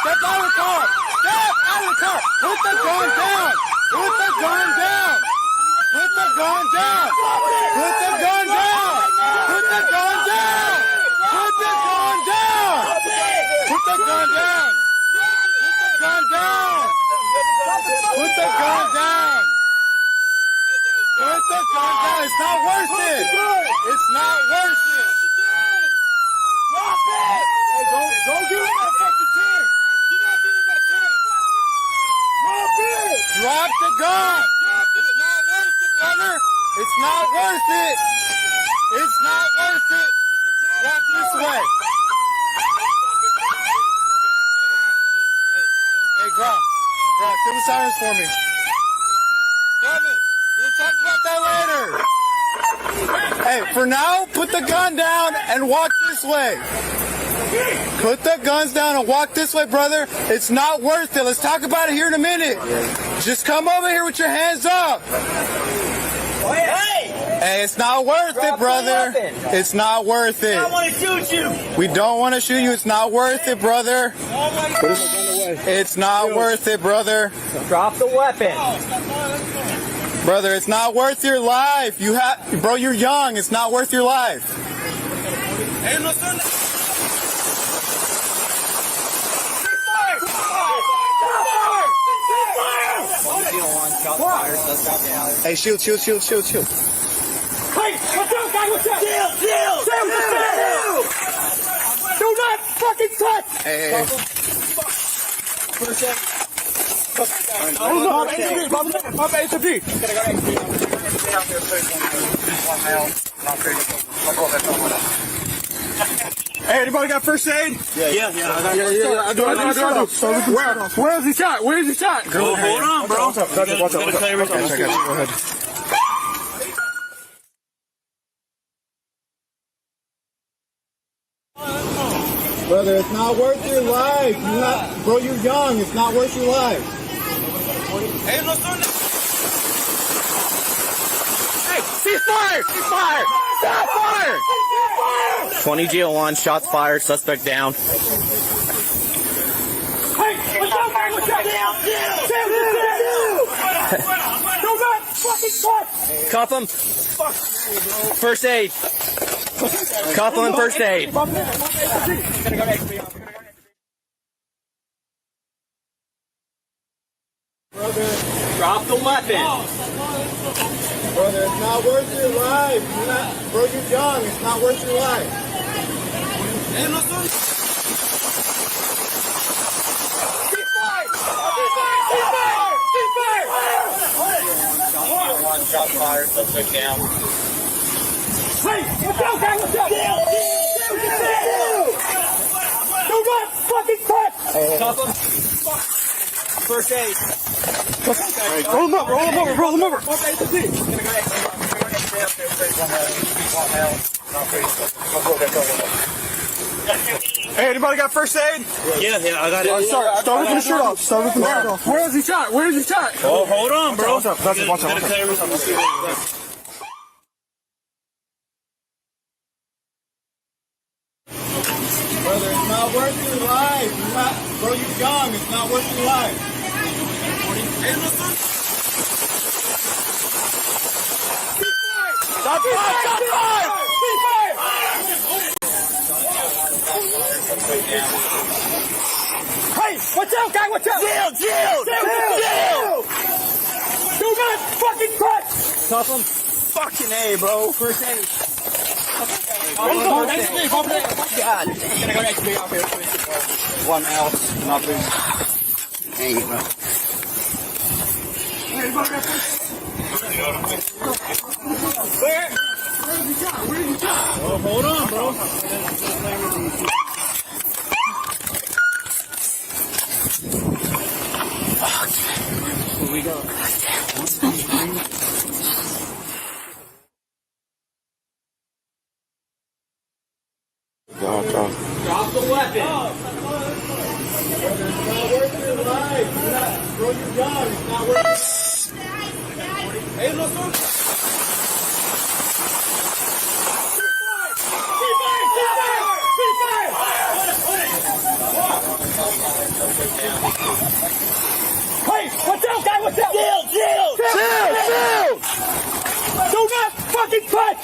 Step out of the car! Step out of the car! Put the gun down! Put the gun down! Put the gun down! Put the gun down! Put the gun down! Put the gun down! Put the gun down! Put the gun down! Put the gun down! Put the gun down! It's not worth it! It's not worth it! Drop it! Hey, don't give me that fucking chance! Drop the gun! It's not worth it, brother! It's not worth it! It's not worth it! Walk this way! Hey, Grok, kill the sirens for me. Brother, we'll talk about that later. Hey, for now, put the gun down and walk this way. Put the guns down and walk this way, brother. It's not worth it. Let's talk about it here in a minute. Just come over here with your hands up. Hey, it's not worth it, brother. It's not worth it. I want to shoot you. We don't want to shoot you. It's not worth it, brother. It's not worth it, brother. Drop the weapon. Brother, it's not worth your life. Bro, you're young. It's not worth your life. Hey, no, son. Hey, shield. Hey, what's up, guy? What's up? Chill. Do not fucking touch. Hey. First aid. Hey, anybody got first aid? Yeah. Where's he shot? Hold on, bro. What's up? Go ahead. Brother, it's not worth your life. Bro, you're young. It's not worth your life. Hey, no, son. Hey, ceasefire! 20 GL1, shots fired, suspect down. Hey, what's up, guy? What's up? Do not fucking touch. Cuff him. First aid. Cuff him and first aid. Drop the weapon. Brother, it's not worth your life. Bro, you're young. It's not worth your life. Hey, no, son. Shot fired, suspect down. Hey, what's up, guy? What's up? Do not fucking touch. Cuff him. First aid. Roll him over. Hey, anybody got first aid? Yeah, I got it. Start ripping the shirt off. Where's he shot? Oh, hold on, bro. Watch out. Brother, it's not worth your life. Bro, you're young. It's not worth your life. Stop fire! Hey, what's up, guy? What's up? Chill! Do not fucking touch. Cuff him. Fucking A, bro. First aid. God. One else, nothing. Hang it, bro. Oh, hold on, bro. Here we go. Drop the weapon. It's not worth your life. Bro, you're young. It's not worth Hey, no, son. Hey, what's up, guy? What's up? Chill! Do not fucking touch.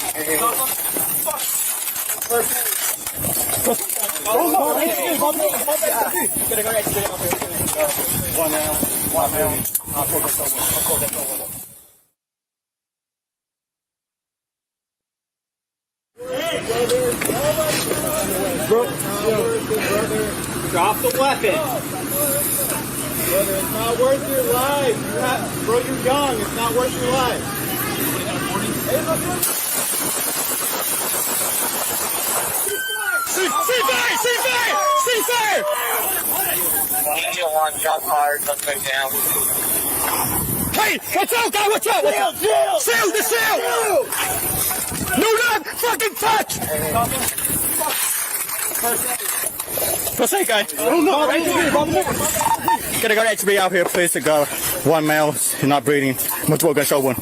Drop the weapon. Brother, it's not worth your life. Bro, you're young. It's not worth your life. Ceasefire! GL1, shot fired, suspect down. Hey, what's up, guy? What's up? Seal! Do not fucking touch! First aid, guy. Gotta go HB out here, please. To go. One male, he's not breathing. Multiple gunshot wound.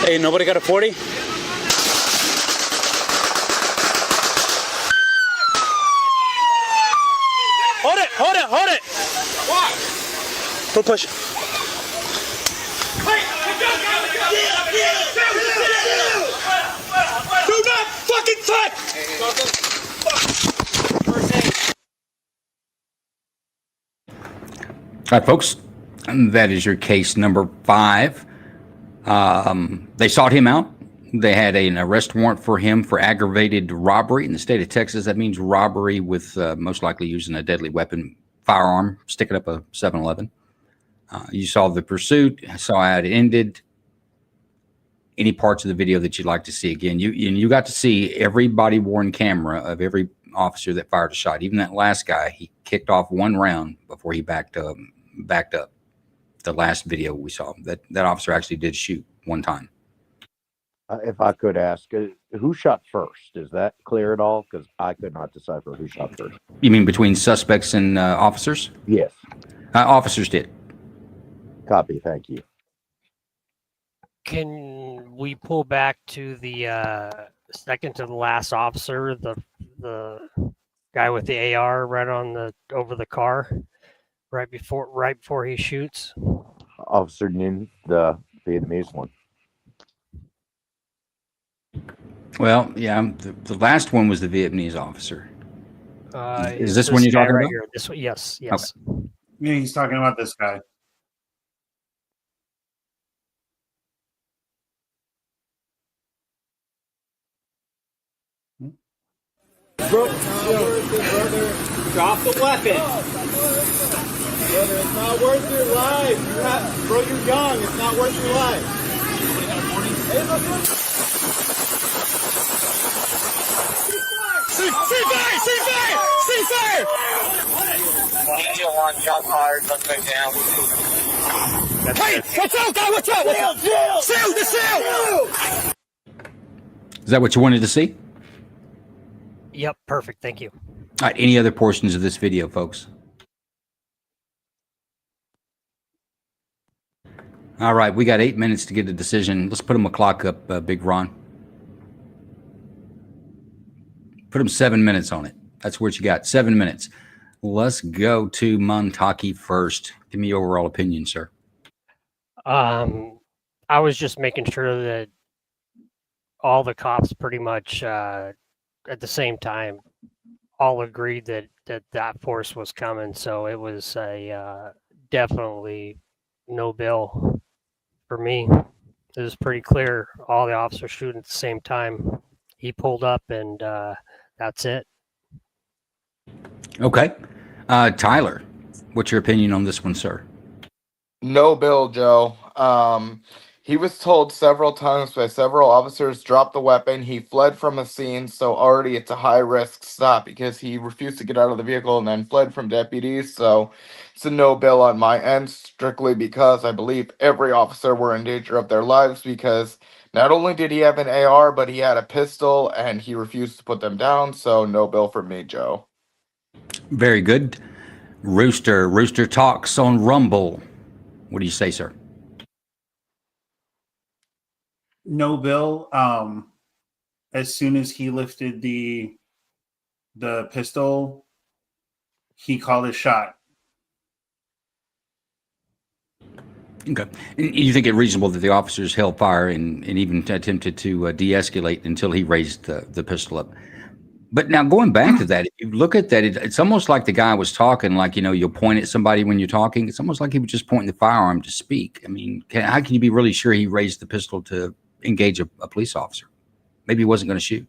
Hey, nobody got a 40? Don't push. Do not fucking touch! All right, folks, that is your case number 5. They sought him out. They had an arrest warrant for him for aggravated robbery in the state of Texas. That means robbery with most likely using a deadly weapon, firearm, sticking up a 7-Eleven. You saw the pursuit, saw how it ended. Any parts of the video that you'd like to see again? You got to see every body-worn camera of every officer that fired a shot. Even that last guy, he kicked off one round before he backed up. The last video we saw, that officer actually did shoot one time. If I could ask, who shot first? Is that clear at all? Because I could not decipher who shot first. You mean between suspects and officers? Yes. Officers did. Copy. Thank you. Can we pull back to the second to the last officer, the guy with the AR right on over the car, right before he shoots? Officer Nguyen, the Vietnamese one. Well, yeah, the last one was the Vietnamese officer. Is this this one you're guy talking right about? here? This one, yes. Okay. Yeah, he's talking about this guy. Bro, drop the weapon. Brother, it's not worth your life. Bro, you're young. It's not worth your life. See fire! Shot fired. Let's go down. Hey, watch out, guy! Watch out! Seal! The seal! Is that what you wanted to see? Yep, perfect. Thank you. All right, any other portions of this video, folks? All right, we got 8 minutes to get a decision. Let's put him a clock up, Big Ron. Put him 7 minutes on it. That's what you got, 7 minutes. Let's go to Montaki first. Give me your overall opinion, sir. I was just making sure that all the cops pretty much at the same time all agreed that force was coming. So it was a definitely no bill for me. It was pretty clear. All the officers shooting at the same time. He pulled up and that's it. Okay. Tyler, what's your opinion on this one, sir? No bill, Joe. He was told several times by several officers, drop the weapon. He fled from the scene, so already it's a high-risk stop because he refused to get out of the vehicle and then fled from deputies. So it's a no bill on my end, strictly because I believe every officer were in danger of their lives because not only did he have an AR, but he had a pistol and he refused to put them down. So no bill for me, Joe. Very good. Rooster talks on Rumble. What do you say, sir? No bill. As soon as he lifted the pistol, he called a shot. Okay. And you think it reasonable that the officers held fire and even attempted to de-escalate until he raised the pistol up? But now going back to that, if you look at that, it's almost like the guy was talking like, you'll point at somebody when you're talking. It's almost like he was just pointing the firearm to speak. I mean, how can you be really sure he raised the pistol to engage a police officer? Maybe he wasn't going to shoot.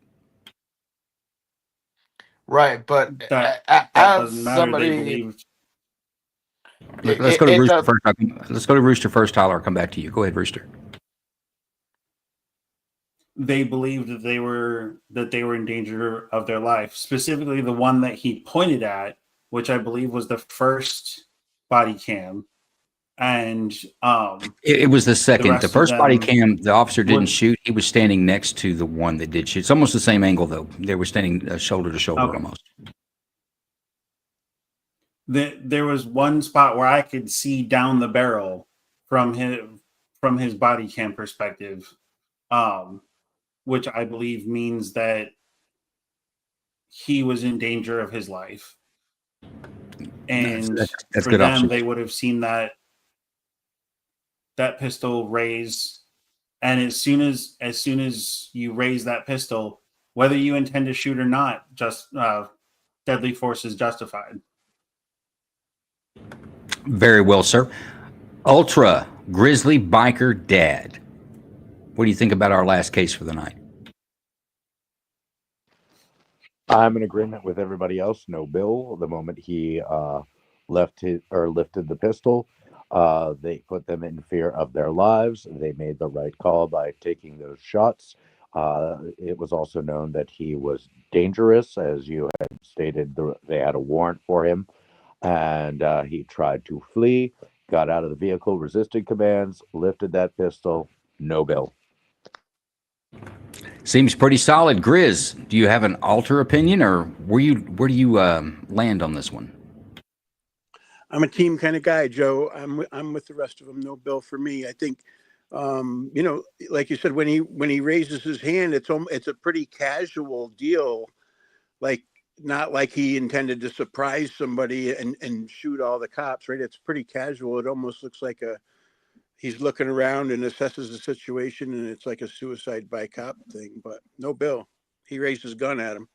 Right, but that as doesn't matter. somebody... Let's go to Rooster first. Let's go to Rooster first, Tyler. I'll come back to you. Go ahead, Rooster. They believed that they were in danger of their life. Specifically, the one that he pointed at, which I believe was the first body cam, and it was the second. The first body cam, the officer didn't shoot. He was standing next to the one that did shoot. It's almost the same angle, though. They were standing shoulder to shoulder almost. There was one spot where I could see down the barrel from his body cam perspective, which I believe means that he was in danger of his life. And that's for good them, observation. they would have seen that that pistol raise, and as soon as you raise that pistol, whether you intend to shoot or not, just deadly force is justified. Very well, sir. Ultra Grizzly Biker Dad. What do you think about our last case for the night? I'm in agreement with everybody else. No bill. The moment he lifted the pistol, they put them in fear of their lives. They made the right call by taking those shots. It was also known that he was dangerous, as you had stated. They had a warrant for him, and he tried to flee, got out of the vehicle, resisted commands, lifted that pistol. No bill. Seems pretty solid. Grizz, do you have an alter opinion, or where do you land on this one? I'm a team kind of guy, Joe. I'm with the rest of them. No bill for me. I think, like you said, when he raises his hand, it's a pretty casual deal, like not like he intended to surprise somebody and shoot all the cops, right? It's pretty casual. It almost looks like he's looking around and assesses the situation, and it's like a suicide by cop thing, but no bill. He raised his gun at him.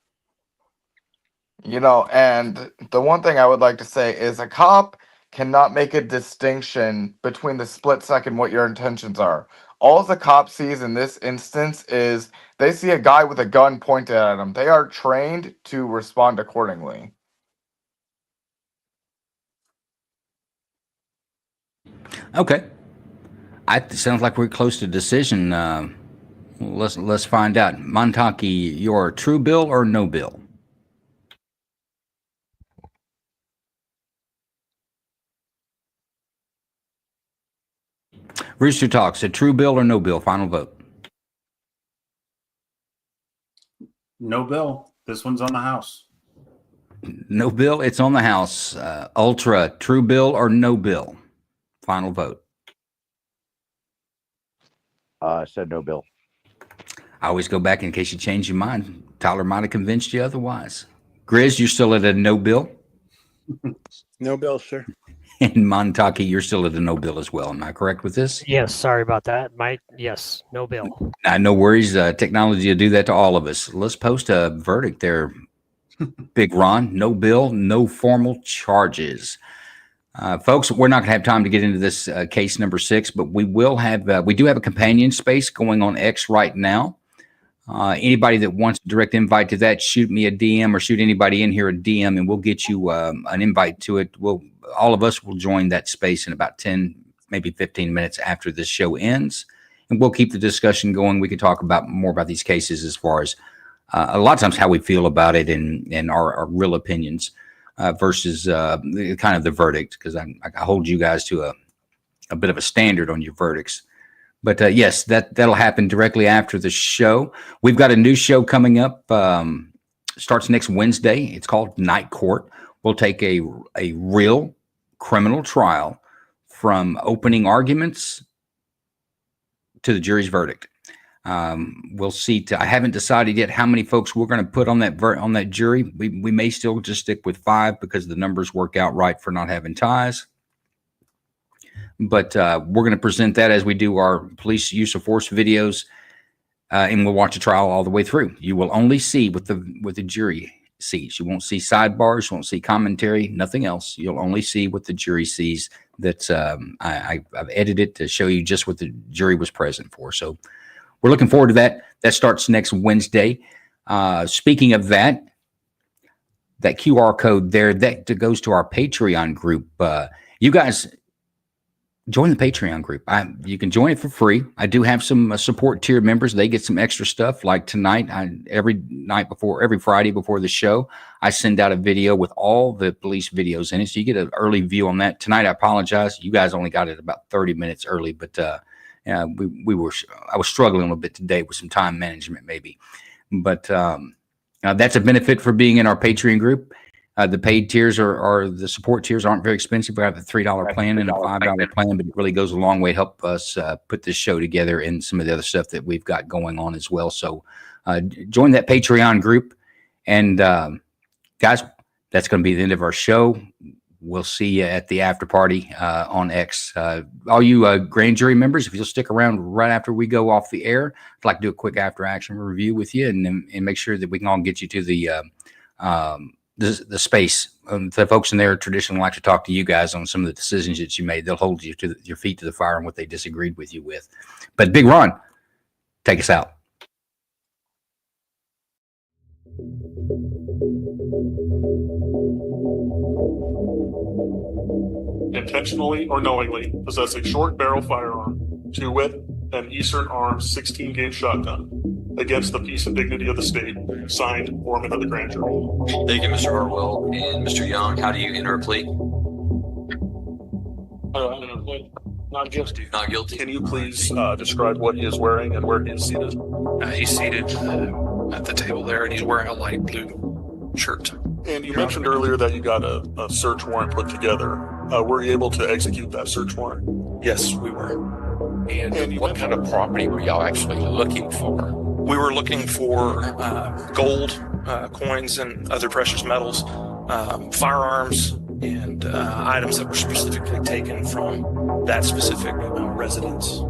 And the one thing I would like to say is a cop cannot make a distinction between the split second what your intentions are. All the cop sees in this instance is they see a guy with a gun pointed at him. They are trained to respond accordingly. Okay. It sounds like we're close to decision. Let's find out. Montaki, you're true bill or no bill? Rooster Talks, a true bill or no bill? Final vote. No bill. This one's on the house. No bill. It's on the house. Ultra, true bill or no bill? Final vote. I said no bill. I always go back in case you change your mind. Tyler might have convinced you otherwise. Grizz, you're still at a no bill? No bill, sir. And Montaki, you're still at a no bill as well. Am I correct with this? Yes, sorry about that. Yes, no bill. No worries. Technology will do that to all of us. Let's post a verdict there, Big Ron. No bill, no formal charges. Folks, we're not going to have time to get into this case number 6, but we will have. We do have a companion space going on X right now. Anybody that wants a direct invite to that, shoot me a DM or shoot anybody in here a DM, and we'll get you an invite to it. All of us will join that space in about 10, maybe 15 minutes after this show ends, and we'll keep the discussion going. We can talk about more about these cases as far as a lot of times how we feel about it and our real opinions versus kind of the verdict, because I hold you guys to a bit of a standard on your verdicts. But yes, that'll happen directly after the show. We've got a new show coming up. Starts next Wednesday. It's called Night Court. We'll take a real criminal trial from opening arguments to the jury's verdict. We'll see. I haven't decided yet how many folks we're going to put on that jury. We may still just stick with 5 because the numbers work out right for not having ties. But we're going to present that as we do our police use of force videos, and we'll watch a trial all the way through. You will only see what the jury sees. You won't see sidebars, you won't see commentary, nothing else. You'll only see what the jury sees. That's I've edited to show you just what the jury was present for. So we're looking forward to that. That starts next Wednesday. Speaking of that QR code there, that goes to our Patreon group. You guys join the Patreon group. You can join it for free. I do have some support tier members. They get some extra stuff. Like tonight, every Friday before the show, I send out a video with all the police videos in it, so you get an early view on that. Tonight, I apologize. You guys only got it about 30 minutes early, but I was struggling a little bit today with some time management, maybe. But that's a benefit for being in our Patreon group. The paid tiers or the support tiers aren't very expensive. We have a $3 plan and a $5 plan, but it really goes a long way to help us put this show together and some of the other stuff that we've got going on as well. So join that Patreon group. And guys, that's going to be the end of our show. we'll see you at the after party on X. All you grand jury members, if you'll stick around right after we go off the air, I'd like to do a quick after action review with you and make sure that we can all get you to the space. The folks in there traditionally like to talk to you guys on some of the decisions that you made. They'll hold you to your feet to the fire on what they disagreed with you with. But Big Ron, take us out. Intentionally or knowingly possess a short barrel firearm, to wit, an Eastern Arms 16-gauge shotgun, against the peace and dignity of the state, signed Foreman of the Grand Jury. Thank you, Mr. Hartwell. And Mr. Young, how do you enter a plea? Not guilty. Not guilty. Can you please describe what he is wearing and where he is seated? He's seated at the table there, and he's wearing a light blue shirt. And you mentioned earlier that you got a search warrant put together. Were you able to execute that search warrant? Yes, we were. And what kind of property were y'all actually looking for? We were looking for gold, coins, and other precious metals, firearms, and items that were specifically taken from that specific residence.